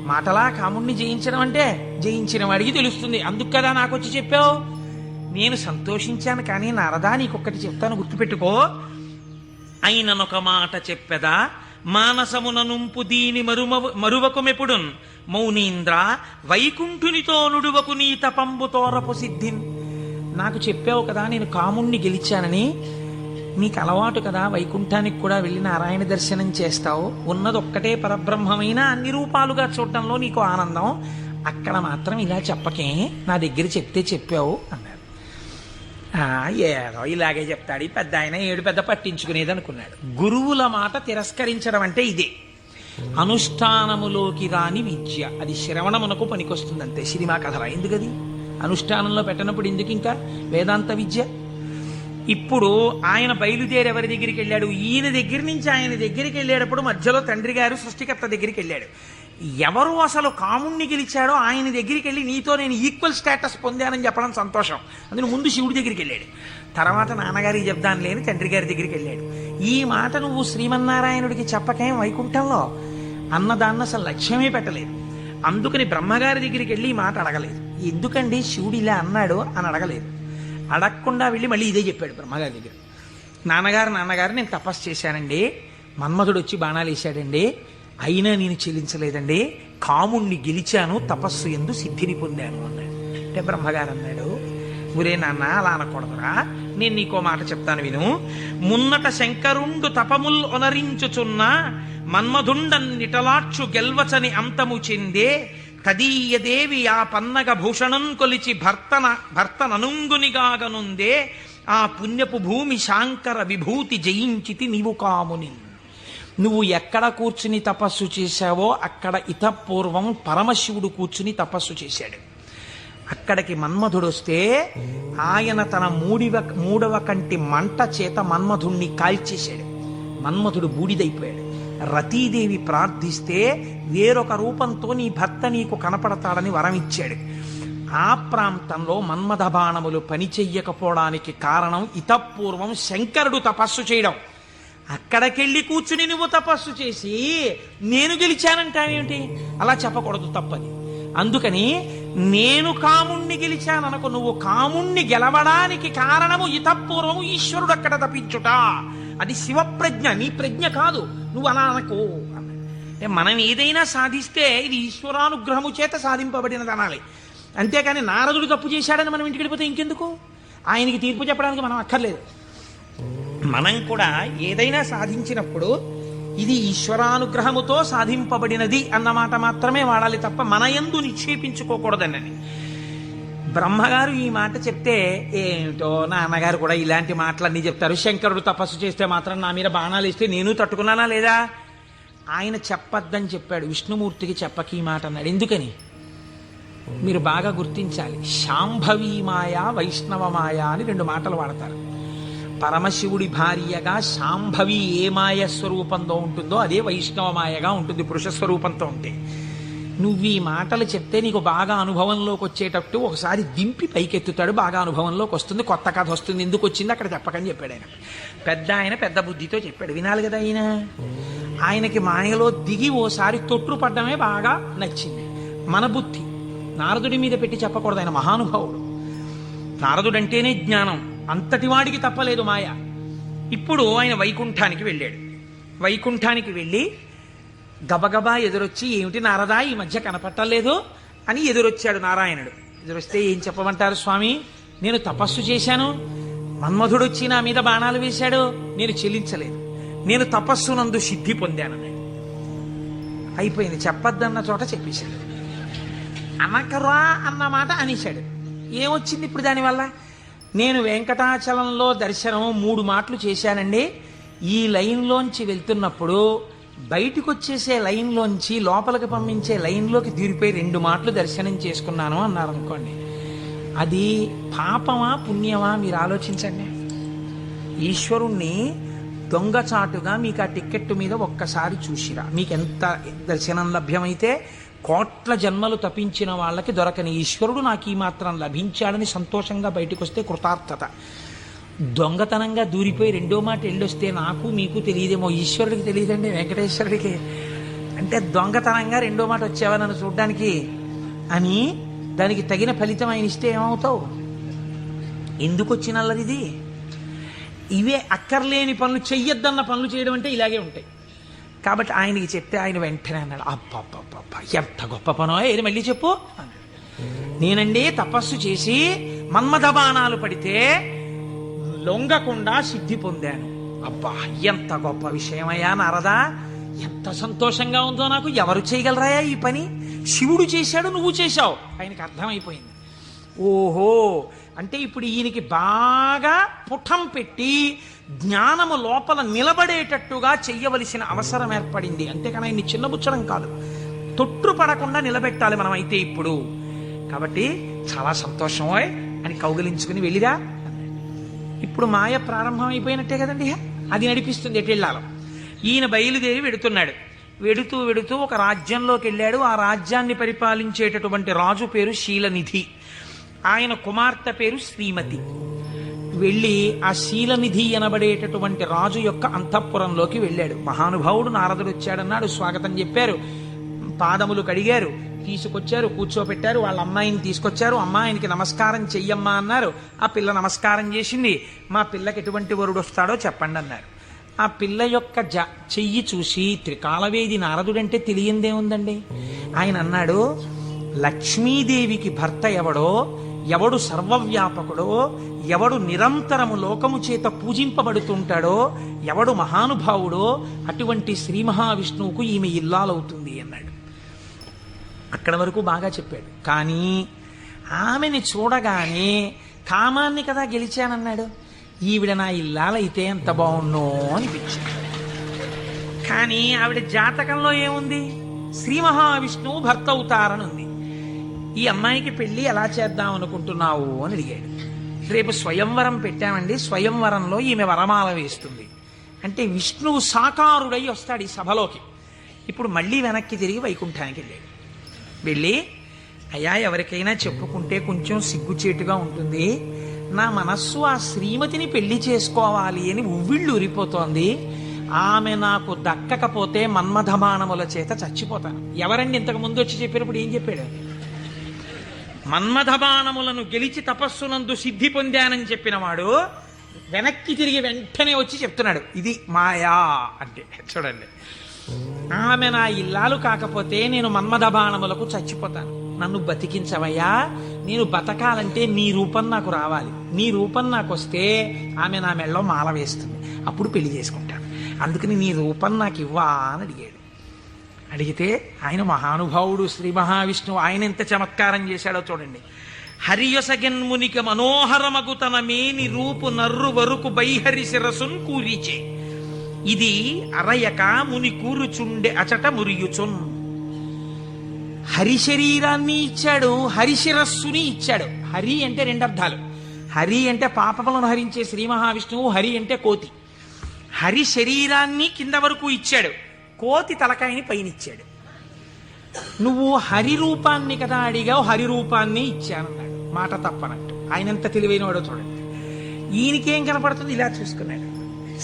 మాటలా కాముణ్ణి జయించడం అంటే జయించిన వాడికి తెలుస్తుంది, అందుకు కదా నాకు వచ్చి చెప్పావు. నేను సంతోషించాను, కానీ నారదా నీకొక్కటి చెప్తాను, గుర్తుపెట్టుకో. అయిననొక మాట చెప్పెదా, మానసమున నుంపు దీని మరువకుమెప్పుడున్ మౌనీంద్ర వైకుంఠునితో నుడువకు నీ తపంబు తోరపు సిద్ధిన్. నాకు చెప్పావు కదా నేను కాముణ్ణి గెలిచానని, నీకు అలవాటు కదా వైకుంఠానికి కూడా వెళ్ళి నారాయణ దర్శనం చేస్తావు, ఉన్నది ఒక్కటే పరబ్రహ్మమైన అన్ని రూపాలుగా చూడటంలో నీకు ఆనందం, అక్కడ మాత్రం ఇలా చెప్పకే, నా దగ్గర చెప్తే చెప్పావు అన్నాడు. ఏదో ఇలాగే చెప్తాడు ఈ పెద్ద ఆయన, ఏడు పెద్ద పట్టించుకునేది అనుకున్నాడు. గురువుల మాట తిరస్కరించడం అంటే ఇదే. అనుష్ఠానములోకి రాని విద్య, అది శ్రవణమునకు పనికొస్తుంది అంతే, సినిమా కథలా. ఎందుకది అనుష్ఠానంలో పెట్టినప్పుడు ఎందుకు ఇంకా వేదాంత విద్య? ఇప్పుడు ఆయన బయలుదేరి ఎవరి దగ్గరికి వెళ్ళాడు? ఈయన దగ్గర నుంచి ఆయన దగ్గరికి వెళ్ళేటప్పుడు మధ్యలో తండ్రి గారు సృష్టికర్త దగ్గరికి వెళ్ళాడు. ఎవరు అసలు కాముణ్ణి గెలిచాడో ఆయన దగ్గరికి వెళ్ళి నీతో నేను ఈక్వల్ స్టేటస్ పొందానని చెప్పడం సంతోషం. అందులో ముందు శివుడి దగ్గరికి వెళ్ళాడు, తర్వాత నాన్నగారికి చెప్దాను లేని తండ్రి గారి దగ్గరికి వెళ్ళాడు. ఈ మాట నువ్వు శ్రీమన్నారాయణుడికి చెప్పకేం వైకుంఠంలో అన్నదాన్ని అసలు లక్ష్యమే పెట్టలేదు. అందుకని బ్రహ్మగారి దగ్గరికి వెళ్ళి ఈ మాట అడగలేదు. ఎందుకండి శివుడు ఇలా అన్నాడు అని అడగలేదు. అడగకుండా వెళ్ళి మళ్ళీ ఇదే చెప్పాడు బ్రహ్మగారి దగ్గర. నాన్నగారు నేను తపస్సు చేశానండి, మన్మధుడు వచ్చి బాణాలు వేశాడండి, అయినా నేను చెల్లించలేదండి, కాముణ్ణి గెలిచాను, తపస్సు యందు సిద్ధిని పొందాను అన్నాడు. అంటే బ్రహ్మగారు అన్నాడు, ఒరే నాన్న అలా అనకూడదురా, నేను నీకో మాట చెప్తాను విను. మున్నట శంకరుండు తపముల్ ఒనరించుచున్న మన్మధుండన్నిటలాక్షు గెల్వచని అంతము చెందే తదీయదేవి ఆ పన్నగ భూషణం కొలిచి భర్తననుంగునిగాగనుందే ఆ పుణ్యపు భూమి శాంకర విభూతి జయించితి నీవు కాముని. నువ్వు ఎక్కడ కూర్చుని తపస్సు చేశావో అక్కడ ఇతపూర్వం పరమశివుడు కూర్చుని తపస్సు చేశాడు. అక్కడికి మన్మధుడు వస్తే ఆయన తన మూడవ కంటి మంట చేత మన్మధుణ్ణి కాల్చేశాడు. మన్మధుడు బూడిదైపోయాడు. రతీదేవి ప్రార్థిస్తే వేరొక రూపంతో నీ భర్త నీకు కనపడతాడని వరం ఇచ్చాడు. ఆ ప్రాంతంలో మన్మథ బాణములు పనిచెయ్యకపోవడానికి కారణం ఇతపూర్వం శంకరుడు తపస్సు చేయడం. అక్కడికెళ్ళి కూర్చుని నువ్వు తపస్సు చేసి నేను గెలిచానంటావేమిటి? అలా చెప్పకూడదు, తప్పది. అందుకని నేను కాముణ్ణి గెలిచాననుకో, నువ్వు కాముణ్ణి గెలవడానికి కారణము ఇతపూర్వము ఈశ్వరుడు అక్కడ తప్పించుట. అది శివప్రజ్ఞ, నీ ప్రజ్ఞ కాదు, నువ్వు అలా అనకు. అంటే మనం ఏదైనా సాధిస్తే ఇది ఈశ్వరానుగ్రహము చేత సాధింపబడినది అనాలి. అంతేకాని నారదుడు తప్పు చేశాడని మనం ఇంటికి వెళ్ళిపోతే ఇంకెందుకు? ఆయనకి తీర్పు చెప్పడానికి మనం అక్కర్లేదు. మనం కూడా ఏదైనా సాధించినప్పుడు ఇది ఈశ్వరానుగ్రహముతో సాధింపబడినది అన్నమాట మాత్రమే వాడాలి తప్ప మన యందు నిక్షేపించుకోకూడదన్నది. బ్రహ్మగారు ఈ మాట చెప్తే ఏమిటో నాన్నగారు కూడా ఇలాంటి మాటలన్నీ చెప్తారు, శంకరుడు తపస్సు చేస్తే మాత్రం నా మీద బాణాలు ఇస్తే నేను తట్టుకున్నానా లేదా, ఆయన చెప్పద్దని చెప్పాడు, విష్ణుమూర్తికి చెప్పక ఈ మాట అన్నాడు. ఎందుకని మీరు బాగా గుర్తించాలి. శాంభవీ మాయ, వైష్ణవ మాయ అని రెండు మాటలు వాడతారు. పరమశివుడి భార్యగా శాంభవి ఏ మాయ స్వరూపంలో ఉంటుందో అదే వైష్ణవ మాయగా ఉంటుంది పురుష స్వరూపంతో ఉంటే. నువ్వు ఈ మాటలు చెప్తే నీకు బాగా అనుభవంలోకి వచ్చేటట్టు ఒకసారి దింపి పైకెత్తుతాడు, బాగా అనుభవంలోకి వస్తుంది, కొత్త కథ వస్తుంది. ఎందుకు వచ్చింది అక్కడ చెప్పకని చెప్పాడు ఆయన. పెద్ద బుద్ధితో చెప్పాడు, వినాలి కదా ఆయన. ఆయనకి మాయలో దిగి ఓసారి తొట్టుపడ్డమే బాగా నచ్చింది. మన బుద్ధి నారదుడి మీద పెట్టి చెప్పకూడదు, ఆయన మహానుభావుడు. నారదుడంటేనే జ్ఞానం, అంతటి వాడికి తప్పలేదు మాయ. ఇప్పుడు ఆయన వైకుంఠానికి వెళ్ళాడు. వైకుంఠానికి వెళ్ళి గబగబా ఎదురొచ్చి, ఏమిటి నారదా ఈ మధ్య కనపట్టలేదు అని ఎదురొచ్చాడు నారాయణుడు. ఎదురొస్తే ఏం చెప్పమంటారు స్వామి, నేను తపస్సు చేశాను, మన్మధుడు వచ్చి నా మీద బాణాలు వేశాడు, నేను చెల్లించలేదు, నేను తపస్సునందు సిద్ధి పొందానన్నాడు. అయిపోయింది, చెప్పద్దన్న చోట చెప్పేశాడు. అనకరా అన్న మాట అనేశాడు. ఏమొచ్చింది ఇప్పుడు దానివల్ల? నేను వెంకటాచలంలో దర్శనం 3 మాటలు చేశానండి, ఈ లైన్లోంచి వెళ్తున్నప్పుడు బయటికి వచ్చేసే లైన్లోంచి లోపలికి పంపించే లైన్లోకి దూరిపోయి 2 మాటలు దర్శనం చేసుకున్నాను అన్నారు అనుకోండి. అది పాపమా పుణ్యమా మీరు ఆలోచించండి. ఈశ్వరుణ్ణి దొంగచాటుగా మీకు ఆ టిక్కెట్టు మీద ఒక్కసారి చూసిరా, మీకు ఎంత దర్శనం లభ్యమైతే కోట్ల జన్మలు తపించిన వాళ్ళకి దొరకని ఈశ్వరుడు నాకు ఈ మాత్రం లభించాడని సంతోషంగా బయటకు వస్తే కృతార్థత. దొంగతనంగా దూరిపోయి 2వ మాట వెళ్ళొస్తే నాకు మీకు తెలియదేమో, ఈశ్వరుడికి తెలియదండి, వెంకటేశ్వరుడికి. అంటే దొంగతనంగా 2వ మాట వచ్చావా నన్ను చూడ్డానికి అని దానికి తగిన ఫలితం ఆయన ఇస్తే ఏమవుతావు? ఎందుకు వచ్చినల్లది? ఇవే అక్కర్లేని పనులు, చెయ్యొద్దన్న పనులు చేయడం అంటే ఇలాగే ఉంటాయి. కాబట్టి ఆయనకి చెప్తే ఆయన వెంటనే అన్నాడు, అబ్బబ్బబ్బబ్బ ఎంత గొప్ప పనో, ఏది మళ్ళీ చెప్పు అన్నాడు. నేనండి తపస్సు చేసి మన్మథ బాణాలు పడితే లొంగకుండా సిద్ధి పొందాను. అబ్బా ఎంత గొప్ప విషయమయ్యా నారదా, ఎంత సంతోషంగా ఉందో నాకు. ఎవరు చేయగలరాయా ఈ పని? శివుడు చేశాడు, నువ్వు చేశావు. ఆయనకి అర్థమైపోయింది. ఓహో, అంటే ఇప్పుడు ఈయనకి బాగా పుటం పెట్టి జ్ఞానము లోపల నిలబడేటట్టుగా చెయ్యవలసిన అవసరం ఏర్పడింది. అంతేకాని ఆయన్ని చిన్నబుచ్చడం కాదు, తొట్టుపడకుండా నిలబెట్టాలి మనం అయితే ఇప్పుడు. కాబట్టి చాలా సంతోషమో అని కౌగిలించుకుని వెళ్ళిరా. ఇప్పుడు మాయ ప్రారంభం అయిపోయినట్టే కదండి, అది నడిపిస్తుంది ఎటు వెళ్ళాలో. ఈయన బయలుదేరి వెడుతున్నాడు. వెడుతూ వెడుతూ ఒక రాజ్యంలోకి వెళ్ళాడు. ఆ రాజ్యాన్ని పరిపాలించేటటువంటి రాజు పేరు శీలనిధి, ఆయన కుమార్తె పేరు శ్రీమతి. వెళ్ళి ఆ శీలనిధి అనబడేటటువంటి రాజు యొక్క అంతఃపురంలోకి వెళ్ళాడు. మహానుభావుడు నారదుడు వచ్చాడన్నాడు, స్వాగతం చెప్పారు, పాదములు కడిగారు, తీసుకొచ్చారు, కూర్చోపెట్టారు. వాళ్ళ అమ్మాయిని తీసుకొచ్చారు. అమ్మాయినికి నమస్కారం చెయ్యమ్మా అన్నారు. ఆ పిల్ల నమస్కారం చేసింది. మా పిల్లకి ఎటువంటి వరుడు వస్తాడో చెప్పండి అన్నారు. ఆ పిల్ల యొక్క చెయ్యి చూసి త్రికాలవేది నారదుడంటే తెలియందే ఉందండి. ఆయన అన్నాడు, లక్ష్మీదేవికి భర్త ఎవడో, ఎవడు సర్వవ్యాపకుడో, ఎవడు నిరంతరము లోకము చేత పూజింపబడుతుంటాడో, ఎవడు మహానుభావుడో అటువంటి శ్రీ మహావిష్ణువుకు ఈమె ఇల్లాలవుతుంది అన్నాడు. అక్కడి వరకు బాగా చెప్పాడు. కానీ ఆమెని చూడగానే కామాన్ని కదా గెలిచానన్నాడు. ఈవిడ నా ఇల్లాలైతే ఎంత బాగున్నో అనిపించింది. కానీ ఆవిడ జాతకంలో ఏముంది? శ్రీ మహావిష్ణువు భర్త అవుతారని ఉంది. ఈ అమ్మాయికి పెళ్లి ఎలా చేద్దాం అనుకుంటున్నావు అని అడిగాడు. రేపు స్వయంవరం పెట్టామండి, స్వయంవరంలో ఈమె వరమాల వేస్తుంది అంటే విష్ణువు సాకారుడై వస్తాడు ఈ సభలోకి. ఇప్పుడు మళ్ళీ వెనక్కి తిరిగి వైకుంఠానికి వెళ్ళాడు. వెళ్ళి, అయ్యా ఎవరికైనా చెప్పుకుంటే కొంచెం సిగ్గుచేటుగా ఉంటుంది, నా మనస్సు ఆ శ్రీమతిని పెళ్లి చేసుకోవాలి అని ఉవ్విళ్ళు ఉరిపోతోంది, ఆమె నాకు దక్కకపోతే మన్మథబాణముల చేత చచ్చిపోతాను. ఎవరండి ఇంతకు ముందు వచ్చి చెప్పినప్పుడు ఏం చెప్పాడు? మన్మథబాణములను గెలిచి తపస్సునందు సిద్ధి పొందానని చెప్పినవాడు వెనక్కి తిరిగి వెంటనే వచ్చి చెప్తున్నాడు ఇది మాయా అంటే. చూడండి, ఆమె నా ఇల్లాలు కాకపోతే నేను మన్మథబాణములకు చచ్చిపోతాను, నన్ను బతికించవయ్యా, నేను బతకాలంటే నీ రూపం నాకు రావాలి, నీ రూపం నాకు వస్తే ఆమె నా మెళ్ళలో మాల వేస్తుంది, అప్పుడు పెళ్లి చేసుకుంటాను అందుకని నీ రూపం నాకు ఇవ్వా అని అడిగాడు. అడిగితే ఆయన మహానుభావుడు శ్రీ మహావిష్ణువు, ఆయన ఎంత చమత్కారం చేశాడో చూడండి. హరియొసగెన్మునిక మనోహరమగు తన మేని రూపు నర్రు వరకు బైహరి శిరసున్ కూరిచే, ఇది అరయక ముని కూరుచుండె అచట మురియుచున్. హరి శరీరాన్ని ఇచ్చాడు, హరి శిరస్సుని ఇచ్చాడు. హరి అంటే రెండు అర్థాలు. హరి అంటే పాపములను హరించే శ్రీ మహావిష్ణువు, హరి అంటే కోతి. హరి శరీరాన్ని కింద వరకు ఇచ్చాడు, కోతి తలకాయని పైనిచ్చాడు. నువ్వు హరి రూపాన్ని కదా అడిగావు, హరి రూపాన్ని ఇచ్చానన్నాడు. మాట తప్పనట్టు. ఆయన ఎంత తెలివైనవాడో చూడండి. ఈయనకేం కనపడుతుంది? ఇలా చూసుకున్నాడు.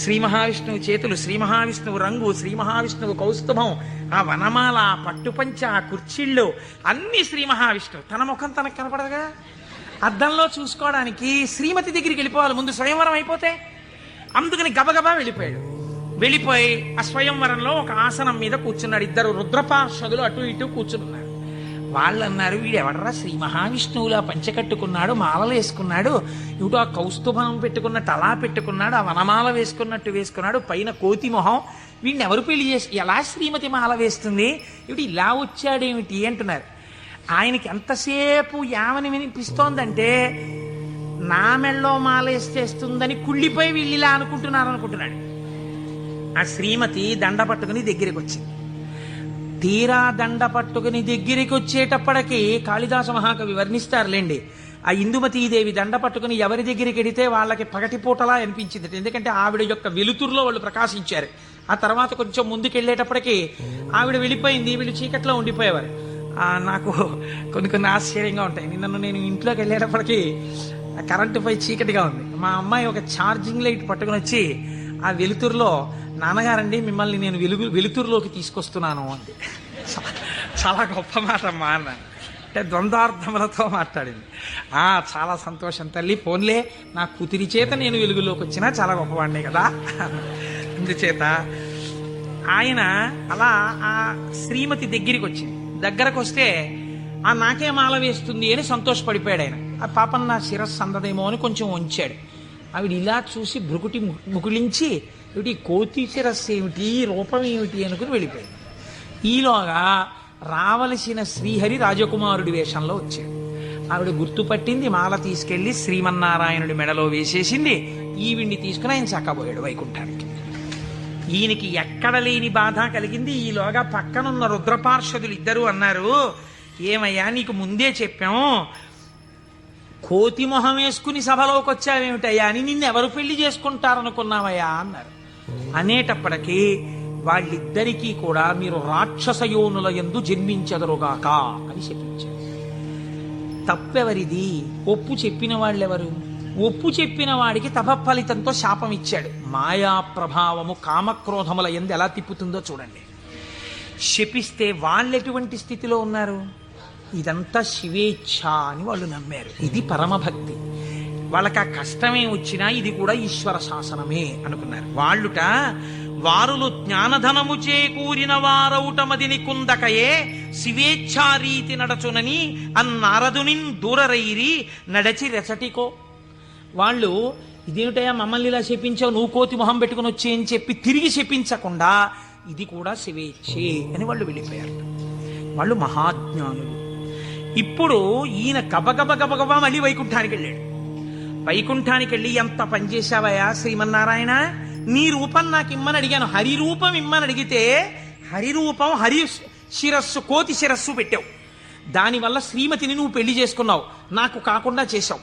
శ్రీ మహావిష్ణువు చేతులు, శ్రీ మహావిష్ణువు రంగు, శ్రీ మహావిష్ణువు కౌస్తుభం, ఆ వనమాల, ఆ పట్టుపంచ, ఆ కుర్చీళ్ళు అన్ని శ్రీ మహావిష్ణువు. తన ముఖం తనకు కనపడదుగా. అద్దంలో చూసుకోవడానికి శ్రీమతి దగ్గరికి వెళ్ళిపోవాలి ముందు, స్వయంవరం అయిపోతే. అందుకని గబగబా వెళ్ళిపోయాడు. వెళ్ళిపోయి ఆ స్వయంవరంలో ఒక ఆసనం మీద కూర్చున్నాడు. ఇద్దరు రుద్రపార్షదులు అటు ఇటు కూర్చున్నారు. వాళ్ళు అన్నారు, వీడెవడరా శ్రీ మహావిష్ణువులా పంచకట్టుకున్నాడు, మాలలు వేసుకున్నాడు, ఇటు ఆ కౌస్తుభం పెట్టుకున్నట్టు అలా పెట్టుకున్నాడు, ఆ వనమాల వేసుకున్నట్టు వేసుకున్నాడు, పైన కోతి మొహం, వీడిని ఎవరు పెళ్లి చేసి ఎలా శ్రీమతి మాల వేస్తుంది, ఇటు ఇలా వచ్చాడేమిటి అంటున్నారు. ఆయనకి ఎంతసేపు యామని వినిపిస్తోందంటే నా మెళ్ళో మాలేస్తేస్తుందని కుళ్ళిపోయి వీళ్ళు ఇలా అనుకుంటున్నాడు. ఆ శ్రీమతి దండ పట్టుకుని దగ్గరికి వచ్చింది. తీరా దండ పట్టుకుని దగ్గరికి వచ్చేటప్పటికి కాళిదాస మహాకవి వర్ణిస్తారులేండి. ఆ ఇందుమతీదేవి దండ పట్టుకుని ఎవరి దగ్గరికి వెడితే వాళ్ళకి పగటిపూటలా అనిపించింది. ఎందుకంటే ఆవిడ యొక్క వెలుతురులో వాళ్ళు ప్రకాశించారు. ఆ తర్వాత కొంచెం ముందుకెళ్ళేటప్పటికి ఆవిడ వెళ్ళిపోయింది, వీళ్ళు చీకట్లో ఉండిపోయేవారు. నాకు కొన్ని ఆశ్చర్యంగా ఉంటాయి. నేను ఇంట్లోకి వెళ్ళేటప్పటికి కరెంటు పై చీకటిగా ఉంది. మా అమ్మాయి ఒక ఛార్జింగ్ లైట్ పట్టుకుని వచ్చి ఆ వెలుతురులో, నాన్నగారండి మిమ్మల్ని నేను వెలుతురులోకి తీసుకొస్తున్నాను అంది. చాలా గొప్ప మాట అమ్మా అన్నాను. అంటే ద్వంద్వార్థములతో మాట్లాడింది. చాలా సంతోషం తల్లి, పోన్లే నా కూతురి చేత నేను వెలుగులోకి వచ్చినా చాలా గొప్పవాడినే కదా. అందుచేత ఆయన అలా ఆ శ్రీమతి దగ్గరికి వచ్చింది. దగ్గరకు వస్తే నాకే మాల వేస్తుంది అని సంతోషపడిపోయాడు ఆయన. ఆ పాపం నా శిరస్సు అందదేమో అని కొంచెం ఉంచాడు. ఆవిడ ఇలా చూసి భృకుటి ముకులించి, ఏమిటి కోతి శిరస్సు ఏమిటి, రూపం ఏమిటి అనుకుని వెళ్ళిపోయింది. ఈలోగా రావలసిన శ్రీహరి రాజకుమారుడి వేషంలో వచ్చాడు. ఆవిడ గుర్తుపట్టింది, మాల తీసుకెళ్లి శ్రీమన్నారాయణుడి మెడలో వేసేసింది. ఈవిడ్ని తీసుకుని ఆయన చక్కబోయాడు వైకుంఠానికి. ఈయనకి ఎక్కడ లేని బాధ కలిగింది. ఈలోగా పక్కనున్న రుద్రపార్షదులు ఇద్దరు అన్నారు, ఏమయ్యా నీకు ముందే చెప్పాం, కోతి మొహం వేసుకుని సభలోకి వచ్చావేమిటయ్యా అని, నిన్ను ఎవరు పెళ్లి చేసుకుంటారనుకున్నావయ్యా అన్నారు. అనేటప్పటికీ వాళ్ళిద్దరికీ కూడా మీరు రాక్షస యోనుల యందు జన్మించెదరుగాక అని చెప్పించారు. తప్పెవరిది? ఒప్పు చెప్పిన వాళ్ళెవరు? ఒప్పు చెప్పిన వాడికి తపఫలితంతో శాపం ఇచ్చాడు. మాయా ప్రభావము కామక్రోధముల యందు ఎలా తిప్పుతుందో చూడండి. శపిస్తే వాళ్ళెటువంటి స్థితిలో ఉన్నారు? ఇదంతా శివేచ్ఛ అని వాళ్ళు నమ్మారు. ఇది పరమభక్తి. వాళ్ళకి ఆ కష్టమే వచ్చినా ఇది కూడా ఈశ్వర శాసనమే అనుకున్నారు. వాళ్ళుట వారులు జ్ఞానధనము చేకూరిన వారౌటమదిని కుందకయే శివేచ్ఛారీతి నడచునని అన్నారదునిన్ దూరరైరి నడచి రెచటికో. వాళ్ళు ఇదేమిటయా మమ్మల్ని ఇలా శపించావు, నువ్వు కోతి మొహం పెట్టుకుని వచ్చి అని చెప్పి తిరిగి శపించకుండా ఇది కూడా శివేచ్ఛే అని వాళ్ళు వెళ్ళిపోయారు. వాళ్ళు మహాజ్ఞానులు. ఇప్పుడు ఈయన గబగబా మళ్ళీ వైకుంఠానికి వెళ్ళాడు. వైకుంఠానికి వెళ్ళి, ఎంత పనిచేశావయ్యా శ్రీమన్నారాయణ, నీ రూపం నాకు ఇమ్మని అడిగాను, హరి రూపం ఇమ్మని అడిగితే హరి రూపం హరి శిరస్సు కోతి శిరస్సు పెట్టావు. దానివల్ల శ్రీమతిని నువ్వు పెళ్లి చేసుకున్నావు, నాకు కాకుండా చేశావు.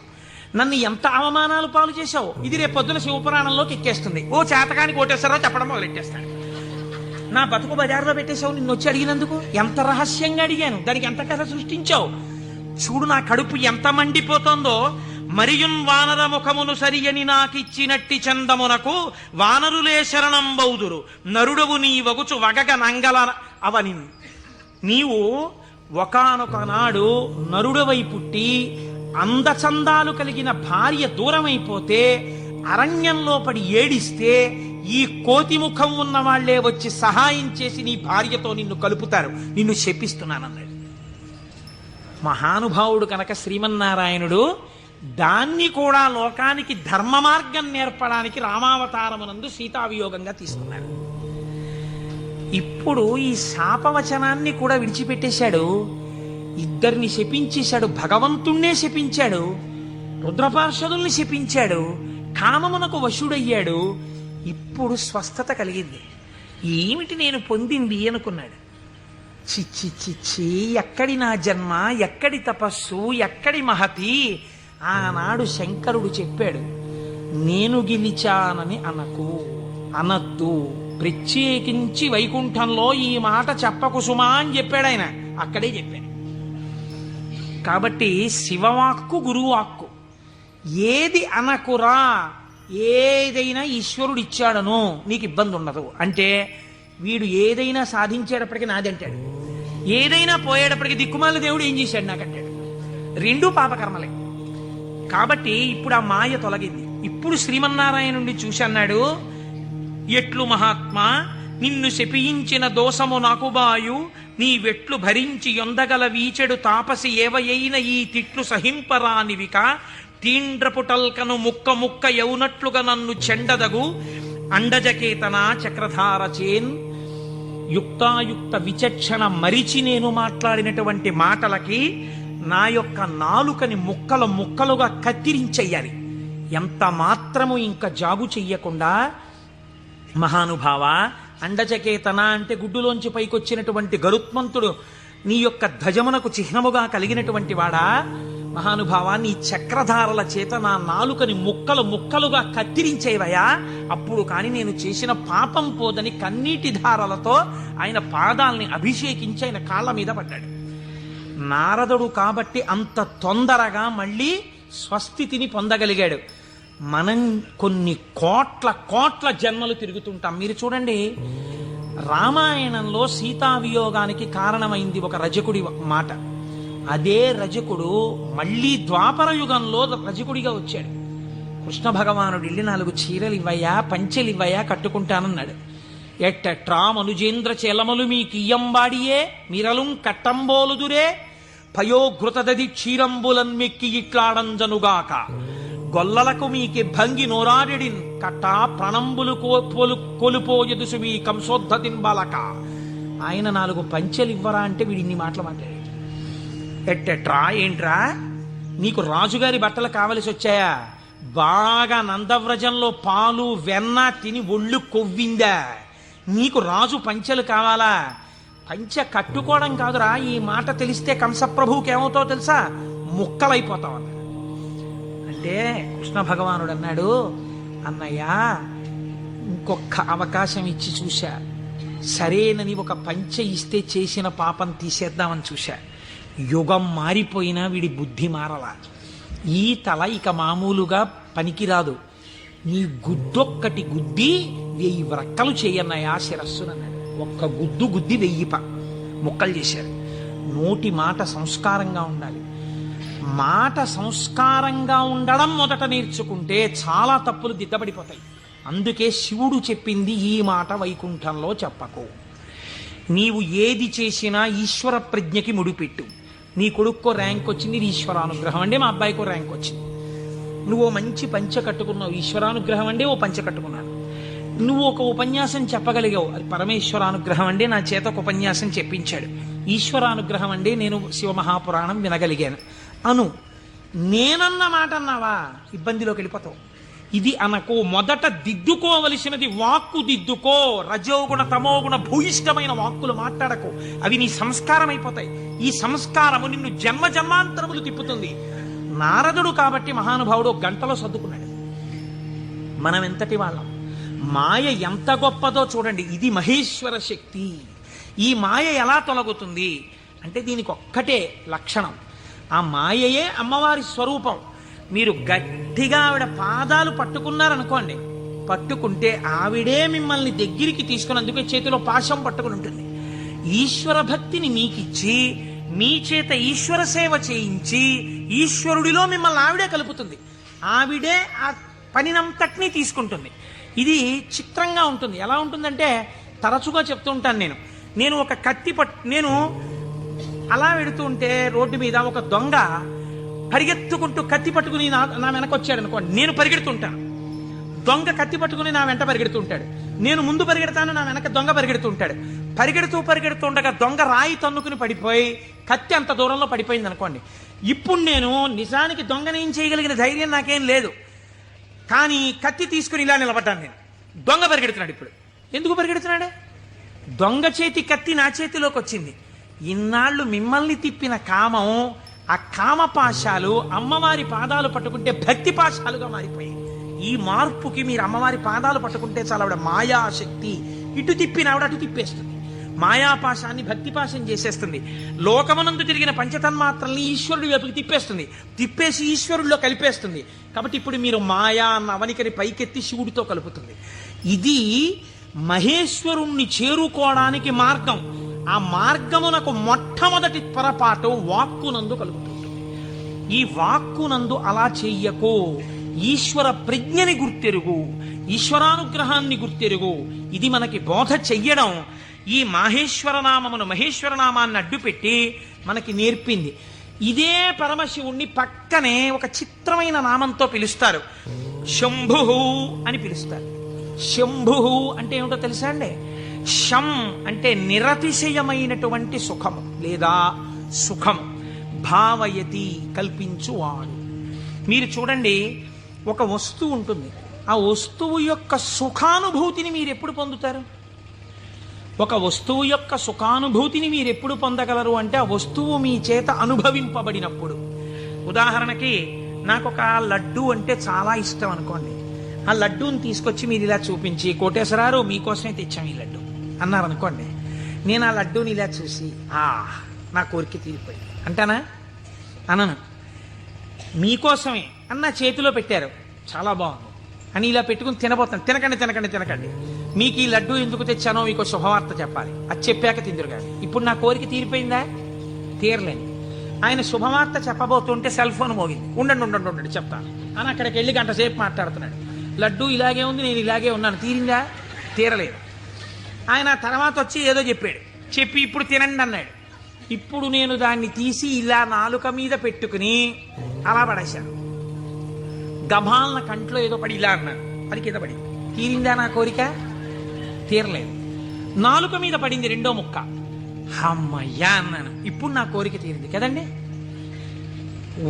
నన్ను ఎంత అవమానాలు పాలు చేశావు. ఇది రేపు పొద్దున శివపురాణంలోకి ఎక్కేస్తుంది. ఓ చేతకాని కోటేశ్వరరావు చెప్పడం మొదలెట్టేస్తాడు. నా బతుకు బజార్లో పెట్టేశావు నిన్ను వచ్చి అడిగినందుకు. ఎంత రహస్యంగా అడిగాను, దానికి ఎంత కథ సృష్టించావు. చూడు నా కడుపు ఎంత మండిపోతుందో. మరియున్ వానర ముఖమును సరియని నాకిచ్చినట్టి చందమునకు వానరులే శరణం బౌదురు నరుడవు నీ వగుచు వగగ నంగల అవని. నీవు ఒకానొక నాడు నరుడవై పుట్టి అందచందాలు కలిగిన భార్య దూరమైపోతే అరణ్యంలో పడి ఏడిస్తే ఈ కోతి ముఖం ఉన్న వాళ్లే వచ్చి సహాయం చేసి నీ భార్యతో నిన్ను కలుపుతారు, నిన్ను శపిస్తున్నానన్నాడు. మహానుభావుడు కనుక శ్రీమన్నారాయణుడు దాన్ని కూడా లోకానికి ధర్మ మార్గం నేర్పడానికి రామావతారమునందు సీతావియోగంగా తీసుకున్నాడు. ఇప్పుడు ఈ శాపవచనాన్ని కూడా విడిచిపెట్టేశాడు. ఇద్దరిని శపించేశాడు, భగవంతుణ్ణే శపించాడు, రుద్రపార్షదుల్ని శపించాడు, కామమునకు వశుడయ్యాడు. ఇప్పుడు స్వస్థత కలిగింది. ఏమిటి నేను పొందింది అనుకున్నాడు. చిచ్చి చిచ్చి, ఎక్కడి నా జన్మ, ఎక్కడి తపస్సు, ఎక్కడి మహతి. ఆనాడు శంకరుడు చెప్పాడు, నేను గెలిచానని అనద్దు, ప్రత్యేకించి వైకుంఠంలో ఈ మాట చెప్పకు సుమా అని చెప్పాడు ఆయన. అక్కడే చెప్పాడు. కాబట్టి శివవాక్కు గురువాక్కు, ఏది అనకురా, ఏదైనా ఈశ్వరుడు ఇచ్చాడను నీకు ఇబ్బంది ఉండదు. అంటే వీడు ఏదైనా సాధించేటప్పటికి నాది అంటాడు, ఏదైనా పోయేటప్పటికి దిక్కుమాల దేవుడు ఏం చేశాడు నాకంటాడు. రెండూ పాపకర్మలే. కాబట్టి ఇప్పుడు ఆ మాయ తొలగింది. ఇప్పుడు శ్రీమన్నారాయణుండి చూసి అన్నాడు, ఎట్లు మహాత్మా నిన్ను శపించిన దోషము నాకు బాయు, నీ వెట్లు భరించి యొందగల వీచెడు తాపసి ఏవయైన ఈ తిట్లు సహింపరానివిక, తీండ్రపుటల్కను ముక్క ముక్క యౌనట్లుగా నన్ను చెండదగు, అండజకేతన చక్రధార చేన్. యుక్తాయుక్త విచక్షణ మరిచి నేను మాట్లాడినటువంటి మాటలకి నా యొక్క నాలుకని ముక్కలు ముక్కలుగా కత్తిరించెయ్యాలి. ఎంత మాత్రము ఇంకా జాగు చెయ్యకుండా, మహానుభావ, అండచకేతన అంటే గుడ్డులోంచి పైకొచ్చినటువంటి గరుత్మంతుడు నీ యొక్క ధ్వజమునకు చిహ్నముగా కలిగినటువంటి వాడా, మహానుభావ, నీ చక్రధారల చేత నా నాలుకని ముక్కలు ముక్కలుగా కత్తిరించేవయా, అప్పుడు కాని నేను చేసిన పాపం పోదని కన్నీటి ధారలతో ఆయన పాదాల్ని అభిషేకించి ఆయన కాళ్ళ మీద పడ్డాడు. నారదుడు కాబట్టి అంత తొందరగా మళ్ళీ స్వస్థితిని పొందగలిగాడు. మనం కొన్ని కోట్ల కోట్ల జన్మలు తిరుగుతుంటాం. మీరు చూడండి, రామాయణంలో సీతావియోగానికి కారణమైంది ఒక రజకుడి మాట. అదే రజకుడు మళ్ళీ ద్వాపర యుగంలో రజకుడిగా వచ్చాడు. కృష్ణ భగవానుడు ఇల్లి 4 చీరలు ఇవ్వయా, పంచెలు ఇవ్వయా, కట్టుకుంటానన్నాడు. ఎట్టట్రా మనుజేంద్ర చేలములు మీ కియ్యంబాడియే మిరలుం కట్టంబోలుదురే, పయోఘృతదది క్షీరంబులన్ మెక్కి ఇట్లాడంజనుగాక, గొల్లలకు మీకి భంగి నోరాడిడిన్ కట్టా ప్రణంబులు కొలుపోయదుసు మీ కంసోద్ధతిన్ బాలక. ఆయన 4 పంచెలు ఇవ్వరా అంటే వీడు ఇన్ని మాటలు మాట్లాడాడు. ఎట్టెట్రా, ఏంట్రా, నీకు రాజుగారి బట్టలు కావలసి వచ్చాయా? బాగా నందవ్రజంలో పాలు వెన్న తిని ఒళ్ళు కొవ్విందా? నీకు రాజు పంచెలు కావాలా? పంచె కట్టుకోవడం కాదురా, ఈ మాట తెలిస్తే కంసప్రభువుకి ఏమవుతావు తెలుసా, ముక్కలైపోతావు అన్నాడు. అంటే కృష్ణ భగవానుడు అన్నాడు, అన్నయ్య ఇంకొక అవకాశం ఇచ్చి చూశా, సరేనని ఒక పంచె ఇస్తే చేసిన పాపం తీసేద్దామని చూశా. యుగం మారిపోయినా వీడి బుద్ధి మారలా. ఈ తల ఇక మామూలుగా పనికిరాదు, నీ గుద్దొక్కటి గుద్ది 1000 వ్రక్కలు చేయన్నయ్యా శిరస్సునన్నాడు. ఒక్క గుద్దు గుద్ది 1000 ముక్కలు చేశారు. నోటి మాట సంస్కారంగా ఉండాలి. మాట సంస్కారంగా ఉండడం మొదట నేర్చుకుంటే చాలా తప్పులు దిద్దబడిపోతాయి. అందుకే శివుడు చెప్పింది ఈ మాట వైకుంఠంలో చెప్పకు. నీవు ఏది చేసినా ఈశ్వర ప్రజ్ఞకి ముడిపెట్టు. నీ కొడుక్కో ర్యాంక్ వచ్చింది, ఇది ఈశ్వరానుగ్రహం అండి. మా అబ్బాయికో ర్యాంక్ వచ్చింది. నువ్వు మంచి పంచె కట్టుకున్నావు, ఈశ్వరానుగ్రహం అండి. ఓ పంచె కట్టుకున్నాను. నువ్వు ఒక ఉపన్యాసం చెప్పగలిగావు, అది పరమేశ్వరానుగ్రహం అండి. నా చేత ఒక ఉపన్యాసం చెప్పించాడు, ఈశ్వరానుగ్రహం అండి. నేను శివమహాపురాణం వినగలిగాను అను. నేనన్న మాట అన్నావా, ఇబ్బందిలోకి వెళ్ళిపోతావు. ఇది అనకు. మొదట దిద్దుకోవలసినది వాక్కు దిద్దుకో. రజోగుణ తమోగుణ భూయిష్టమైన వాక్కులు మాట్లాడకు, అవి నీ సంస్కారం అయిపోతాయి. ఈ సంస్కారము నిన్ను జన్మ జన్మాంతరములు తిప్పుతుంది. నారదుడు కాబట్టి మహానుభావుడు గంటలో సర్దుకున్నాడు. మనం ఎంతటి వాళ్ళం, మాయ ఎంత గొప్పదో చూడండి. ఇది మహేశ్వర శక్తి. ఈ మాయ ఎలా తొలగుతుంది అంటే దీనికి ఒక్కటే లక్షణం, ఆ మాయయే అమ్మవారి స్వరూపం. మీరు గట్టిగా ఆవిడ పాదాలు పట్టుకున్నారనుకోండి, పట్టుకుంటే ఆవిడే మిమ్మల్ని దగ్గరికి తీసుకున్నందుకే చేతిలో పాశం పట్టుకుని ఉంటుంది. ఈశ్వర భక్తిని మీకిచ్చి మీ చేత ఈశ్వర సేవ చేయించి ఈశ్వరుడిలో మిమ్మల్ని ఆవిడే కలుపుతుంది. ఆవిడే ఆ పనినంతటినీ తీసుకుంటుంది. ఇది చిత్రంగా ఉంటుంది. ఎలా ఉంటుందంటే, తరచుగా చెప్తూ ఉంటాను నేను ఒక కత్తి నేను అలా వెడుతూ ఉంటే రోడ్డు మీద ఒక దొంగ పరిగెత్తుకుంటూ కత్తి పట్టుకుని నా వెనక వచ్చాడు అనుకోండి, నేను పరిగెడుతుంటాను. దొంగ కత్తి పట్టుకుని నా వెంట పరిగెడుతుంటాడు. నేను ముందు పరిగెడతాను, నా వెనక దొంగ పరిగెడుతుంటాడు. పరిగెడుతుండగా దొంగ రాయి తన్నుకుని పడిపోయి కత్తి అంత దూరంలో పడిపోయింది అనుకోండి. ఇప్పుడు నేను నిజానికి దొంగనేం చేయగలిగిన ధైర్యం నాకేం లేదు, కానీ కత్తి తీసుకుని ఇలా నిలబడ్డాను నేను. దొంగ పరిగెడుతున్నాడు. ఇప్పుడు ఎందుకు పరిగెడుతున్నాడు? దొంగ చేతి కత్తి నా చేతిలోకి వచ్చింది. ఇన్నాళ్ళు మిమ్మల్ని తిప్పిన కామం, ఆ కామపాశాలు అమ్మవారి పాదాలు పట్టుకుంటే భక్తి పాశాలుగా మారిపోయాయి. ఈ మార్పుకి మీరు అమ్మవారి పాదాలు పట్టుకుంటే చాలా ఆవిడ మాయాశక్తి ఇటు తిప్పిన ఆవిడ అటు తిప్పేస్తుంది. మాయాపాశాన్ని భక్తిపాశం చేసేస్తుంది. లోకమనందు తిరిగిన పంచతన్మాత్రల్ని ఈశ్వరుడి వైపుకి తిప్పేస్తుంది, తిప్పేసి ఈశ్వరుడిలో కలిపేస్తుంది. కాబట్టి ఇప్పుడు మీరు మాయా అన్న అవనికని పైకెత్తి శివుడితో కలుపుతుంది. ఇది మహేశ్వరుణ్ణి చేరుకోవడానికి మార్గం. ఆ మార్గమునకు మొట్టమొదటి పొరపాటు వాక్కునందు కలుగుతుంది. ఈ వాక్కునందు అలా చెయ్యకు. ఈశ్వర ప్రజ్ఞని గుర్తెరుగు, ఈశ్వరానుగ్రహాన్ని గుర్తెరుగు. ఇది మనకి బోధ చెయ్యడం ఈ మహేశ్వరనామమును, మహేశ్వరనామాన్ని అడ్డుపెట్టి మనకి నేర్పింది. ఇదే పరమశివుణ్ణి పక్కనే ఒక చిత్రమైన నామంతో పిలుస్తారు, శంభు అని పిలుస్తారు. శంభు అంటే ఏమిటో తెలుసా అండి? శం అంటే నిరతిశయమైనటువంటి సుఖము లేదా సుఖము. భావయతి కల్పించువాడు. మీరు చూడండి, ఒక వస్తువు ఉంటుంది, ఆ వస్తువు యొక్క సుఖానుభూతిని మీరు ఎప్పుడు పొందుతారు? ఒక వస్తువు యొక్క సుఖానుభూతిని మీరు ఎప్పుడు పొందగలరు అంటే ఆ వస్తువు మీ చేత అనుభవింపబడినప్పుడు. ఉదాహరణకి నాకు ఒక లడ్డు అంటే చాలా ఇష్టం అనుకోండి. ఆ లడ్డూని తీసుకొచ్చి మీరు ఇలా చూపించి, కోటేశ్వరారు మీకోసమే తెచ్చాం ఈ లడ్డు అన్నారనుకోండి. నేను ఆ లడ్డూని ఇలా చూసి నా కోరిక తీరిపోయి అంటానా? అనను. మీకోసమే అన్న చేతిలో పెట్టారు, చాలా బాగుంది అని ఇలా పెట్టుకుని తినబోతాను. తినకండి, మీకు ఈ లడ్డు ఎందుకు తెచ్చానో మీకు శుభవార్త చెప్పాలి, అది చెప్పాక తిందురు కానీ. ఇప్పుడు నా కోరిక తీరిపోయిందా? తీరలేదు. ఆయన శుభవార్త చెప్పబోతుంటే సెల్ ఫోన్ మోగింది. ఉండండి చెప్తాను అని అక్కడికి వెళ్ళి గంట సేపు మాట్లాడుతున్నాడు. లడ్డు ఇలాగే ఉంది, నేను ఇలాగే ఉన్నాను. తీరిందా? తీరలేదు. ఆయన తర్వాత వచ్చి ఏదో చెప్పి ఇప్పుడు తినండి అన్నాడు. ఇప్పుడు నేను దాన్ని తీసి ఇలా నాలుక మీద పెట్టుకుని అలా పడేశాను. గభాలన కంట్లో ఏదో పడి ఇలా అన్నాను, అది కింద పడింది. తీరిందా నా కోరిక? తీరలేదు. నాలుక మీద పడింది రెండో ముక్క, అమ్మయ్యా అన్నాను. ఇప్పుడు నా కోరిక తీరింది కదండి.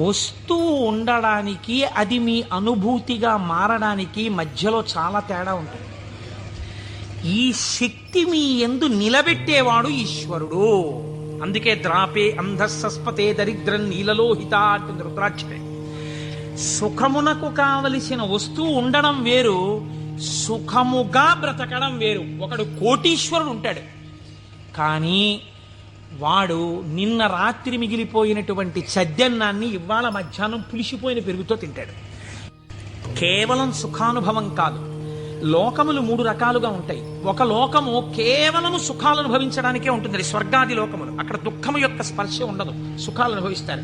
వస్తువు ఉండడానికి, అది మీ అనుభూతిగా మారడానికి మధ్యలో చాలా తేడా ఉంటుంది. ఈ శక్తి మీ యందు నిలబెట్టేవాడు ఈశ్వరుడు. అందుకే ద్రాపే అంధస్సస్పతే దరిద్రం నీలలోహిత అంటుంది రుద్రాక్షరే. సుఖమునకు కావలసిన వస్తువు ఉండడం వేరు, సుఖముగా బ్రతకడం వేరు. ఒకడు కోటీశ్వరుడు ఉంటాడు, కానీ వాడు నిన్న రాత్రి మిగిలిపోయినటువంటి చద్దన్నాన్ని ఇవాళ మధ్యాహ్నం పులిసిపోయిన పెరుగుతో తింటాడు. కేవలం సుఖానుభవం కాదు, లోకములు 3 రకాలుగా ఉంటాయి. ఒక లోకము కేవలము సుఖాలు అనుభవించడానికే ఉంటుంది, స్వర్గాది లోకములు. అక్కడ దుఃఖము యొక్క స్పర్శ ఉండదు, సుఖాలు అనుభవిస్తారు.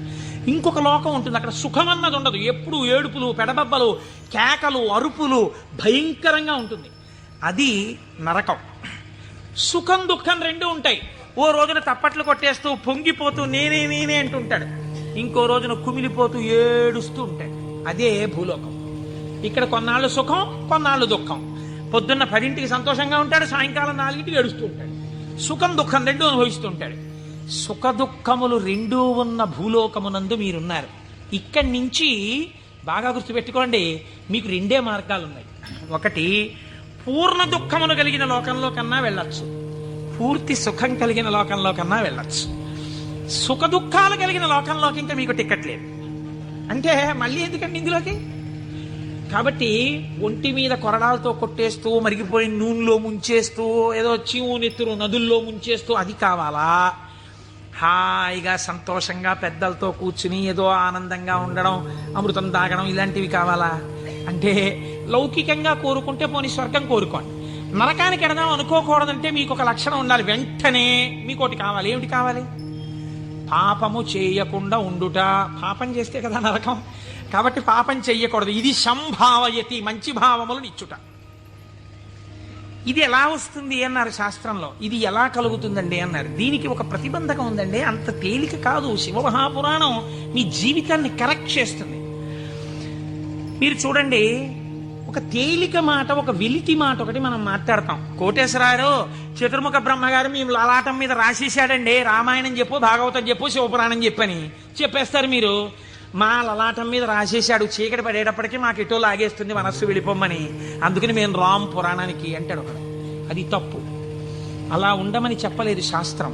ఇంకొక లోకం ఉంటుంది, అక్కడ సుఖం అన్నది ఉండదు, ఎప్పుడు ఏడుపులు, పెడబబ్బలు, కేకలు, అరుపులు, భయంకరంగా ఉంటుంది. అది నరకం. సుఖం దుఃఖం 2 ఉంటాయి. ఓ రోజున తప్పట్లు కొట్టేస్తూ పొంగిపోతూ నేనే అంటుంటాడు, ఇంకో రోజున కుమిలిపోతూ ఏడుస్తూ ఉంటాడు. అదే భూలోకం. ఇక్కడ కొన్నాళ్ళు సుఖం, కొన్నాళ్ళు దుఃఖం. పొద్దున్న 10ంటికి సంతోషంగా ఉంటాడు, సాయంకాలం 4ంటికి ఏడుస్తూ ఉంటాడు. సుఖం దుఃఖం 2 అనుభవిస్తూ ఉంటాడు. సుఖ దుఃఖములు 2 ఉన్న భూలోకమునందు మీరున్నారు. ఇక్కడి నుంచి బాగా గుర్తుపెట్టుకోండి, మీకు 2 మార్గాలు ఉన్నాయి. ఒకటి, పూర్ణ దుఃఖమును కలిగిన లోకంలో కన్నా వెళ్ళొచ్చు, పూర్తి సుఖం కలిగిన లోకంలో కన్నా వెళ్ళొచ్చు. సుఖ దుఃఖాలు కలిగిన లోకంలోకి ఇంకా మీకు టికెట్ లేదు. అంటే మళ్ళీ ఎందుకండి ఇందులోకి? కాబట్టి ఒంటి మీద కొరడాలతో కొట్టేస్తూ, మరిగిపోయిన నూనెలో ముంచేస్తూ, ఏదో చీవు నెత్తురు నదుల్లో ముంచేస్తూ అది కావాలా? హాయిగా సంతోషంగా పెద్దలతో కూర్చుని ఏదో ఆనందంగా ఉండడం, అమృతం తాగడం, ఇలాంటివి కావాలా? అంటే లౌకికంగా కోరుకుంటే పోనీ స్వర్గం కోరుకోండి. నరకానికి ఎడదాం అనుకోకూడదంటే మీకు ఒక లక్షణం ఉండాలి. వెంటనే మీకు ఒకటి కావాలి. ఏమిటి కావాలి? పాపము చేయకుండా ఉండుట. పాపం చేస్తే కదా నరకం. కాబట్టి పాపం చెయ్యకూడదు. ఇది సంభావయతి, మంచి భావములను ఇచ్చుట. ఇది ఎలా వస్తుంది అన్నారు శాస్త్రంలో. ఇది ఎలా కలుగుతుందండి అన్నారు. దీనికి ఒక ప్రతిబంధకం ఉందండి, అంత తేలిక కాదు. శివమహాపురాణం మీ జీవితాన్ని కరెక్ట్ చేస్తుంది. మీరు చూడండి, ఒక తేలిక మాట, ఒక వెలితి మాట ఒకటి మనం మాట్లాడతాం. కోటేశ్వరారు చతుర్ముఖ బ్రహ్మగారు మీ లలాటం మీద రాసేశాడండి, రామాయణం చెప్పు, భాగవతం చెప్పు, శివపురాణం చెప్పని చెప్పేస్తారు మీరు. మా లలాటం మీద రాసేశాడు, చీకటి పడేటప్పటికీ మాకు ఎటో లాగేస్తుంది మనస్సు వెళ్ళిపోమ్మని, అందుకని మేము రామ్ పురాణానికి అంటాడు ఒకడు. అది తప్పు. అలా ఉండమని చెప్పలేదు శాస్త్రం.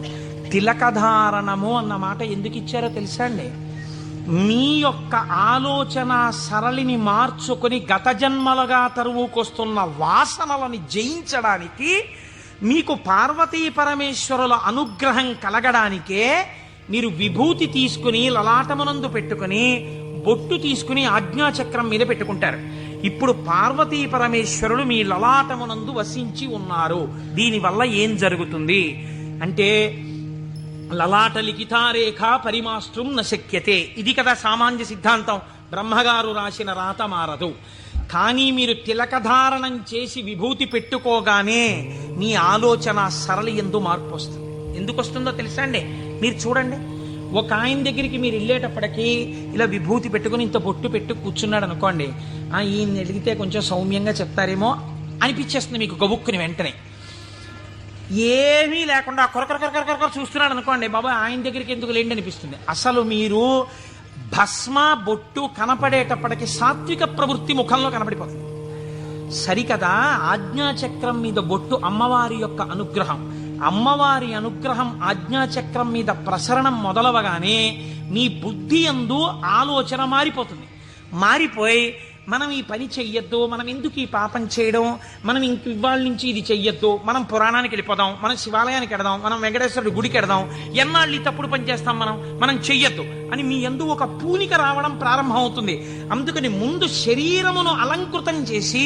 తిలకధారణము అన్న మాట ఎందుకు ఇచ్చారో తెలుసా అండి? మీ యొక్క ఆలోచన సరళిని మార్చుకొని గత జన్మలుగా తరువుకొస్తున్న వాసనలని జయించడానికి, మీకు పార్వతీ పరమేశ్వరుల అనుగ్రహం కలగడానికే మీరు విభూతి తీసుకుని లలాటమునందు పెట్టుకుని బొట్టు తీసుకుని ఆజ్ఞాచక్రం మీద పెట్టుకుంటారు. ఇప్పుడు పార్వతీ పరమేశ్వరులు మీ లలాటమునందు వసించి ఉన్నారు. దీనివల్ల ఏం జరుగుతుంది అంటే, లలాట లిఖితారేఖ పరిమాస్త్రం నశక్యతే, ఇది కదా సామాన్య సిద్ధాంతం. బ్రహ్మగారు రాసిన రాత మారదు. కానీ మీరు తిలకధారణం చేసి విభూతి పెట్టుకోగానే మీ ఆలోచన సరళి ఎందు మార్పు వస్తుంది. ఎందుకు వస్తుందో తెలుసా అండి? మీరు చూడండి, ఒక ఆయన దగ్గరికి మీరు వెళ్ళేటప్పటికీ ఇలా విభూతి పెట్టుకుని ఇంత బొట్టు పెట్టు కూర్చున్నాడు అనుకోండి, ఈయన అడిగితే కొంచెం సౌమ్యంగా చెప్తారేమో అనిపించేస్తుంది మీకు గబుక్కుని వెంటనే. ఏమీ లేకుండా కొరకొర చూస్తున్నాడు అనుకోండి, బాబా ఆయన దగ్గరికి ఎందుకు లేండి అనిపిస్తుంది. అసలు మీరు భస్మ బొట్టు కనపడేటప్పటికి సాత్విక ప్రవృత్తి ముఖంలో కనపడిపోతుంది. సరికదా, ఆజ్ఞాచక్రం మీద బొట్టు అమ్మవారి యొక్క అనుగ్రహం. అమ్మవారి అనుగ్రహం ఆజ్ఞాచక్రం మీద ప్రసరణం మొదలవగానే మీ బుద్ధి యందు ఆలోచన మారిపోతుంది. మారిపోయి మనం ఈ పని చెయ్యొద్దు, మనం ఎందుకు ఈ పాపం చేయడం, మనం ఇంక ఇవాళ నుంచి ఇది చెయ్యొద్దు, మనం పురాణానికి వెళ్ళిపోదాం, మనం శివాలయానికి వెడదాం, మనం వెంకటేశ్వరుడి గుడికి వెడదాం, ఎన్నాళ్ళు ఈ తప్పుడు పని చేస్తాం, మనం చెయ్యొద్దు అని మీ యందు ఒక పూనిక రావడం ప్రారంభం అవుతుంది. అందుకని ముందు శరీరమును అలంకృతం చేసి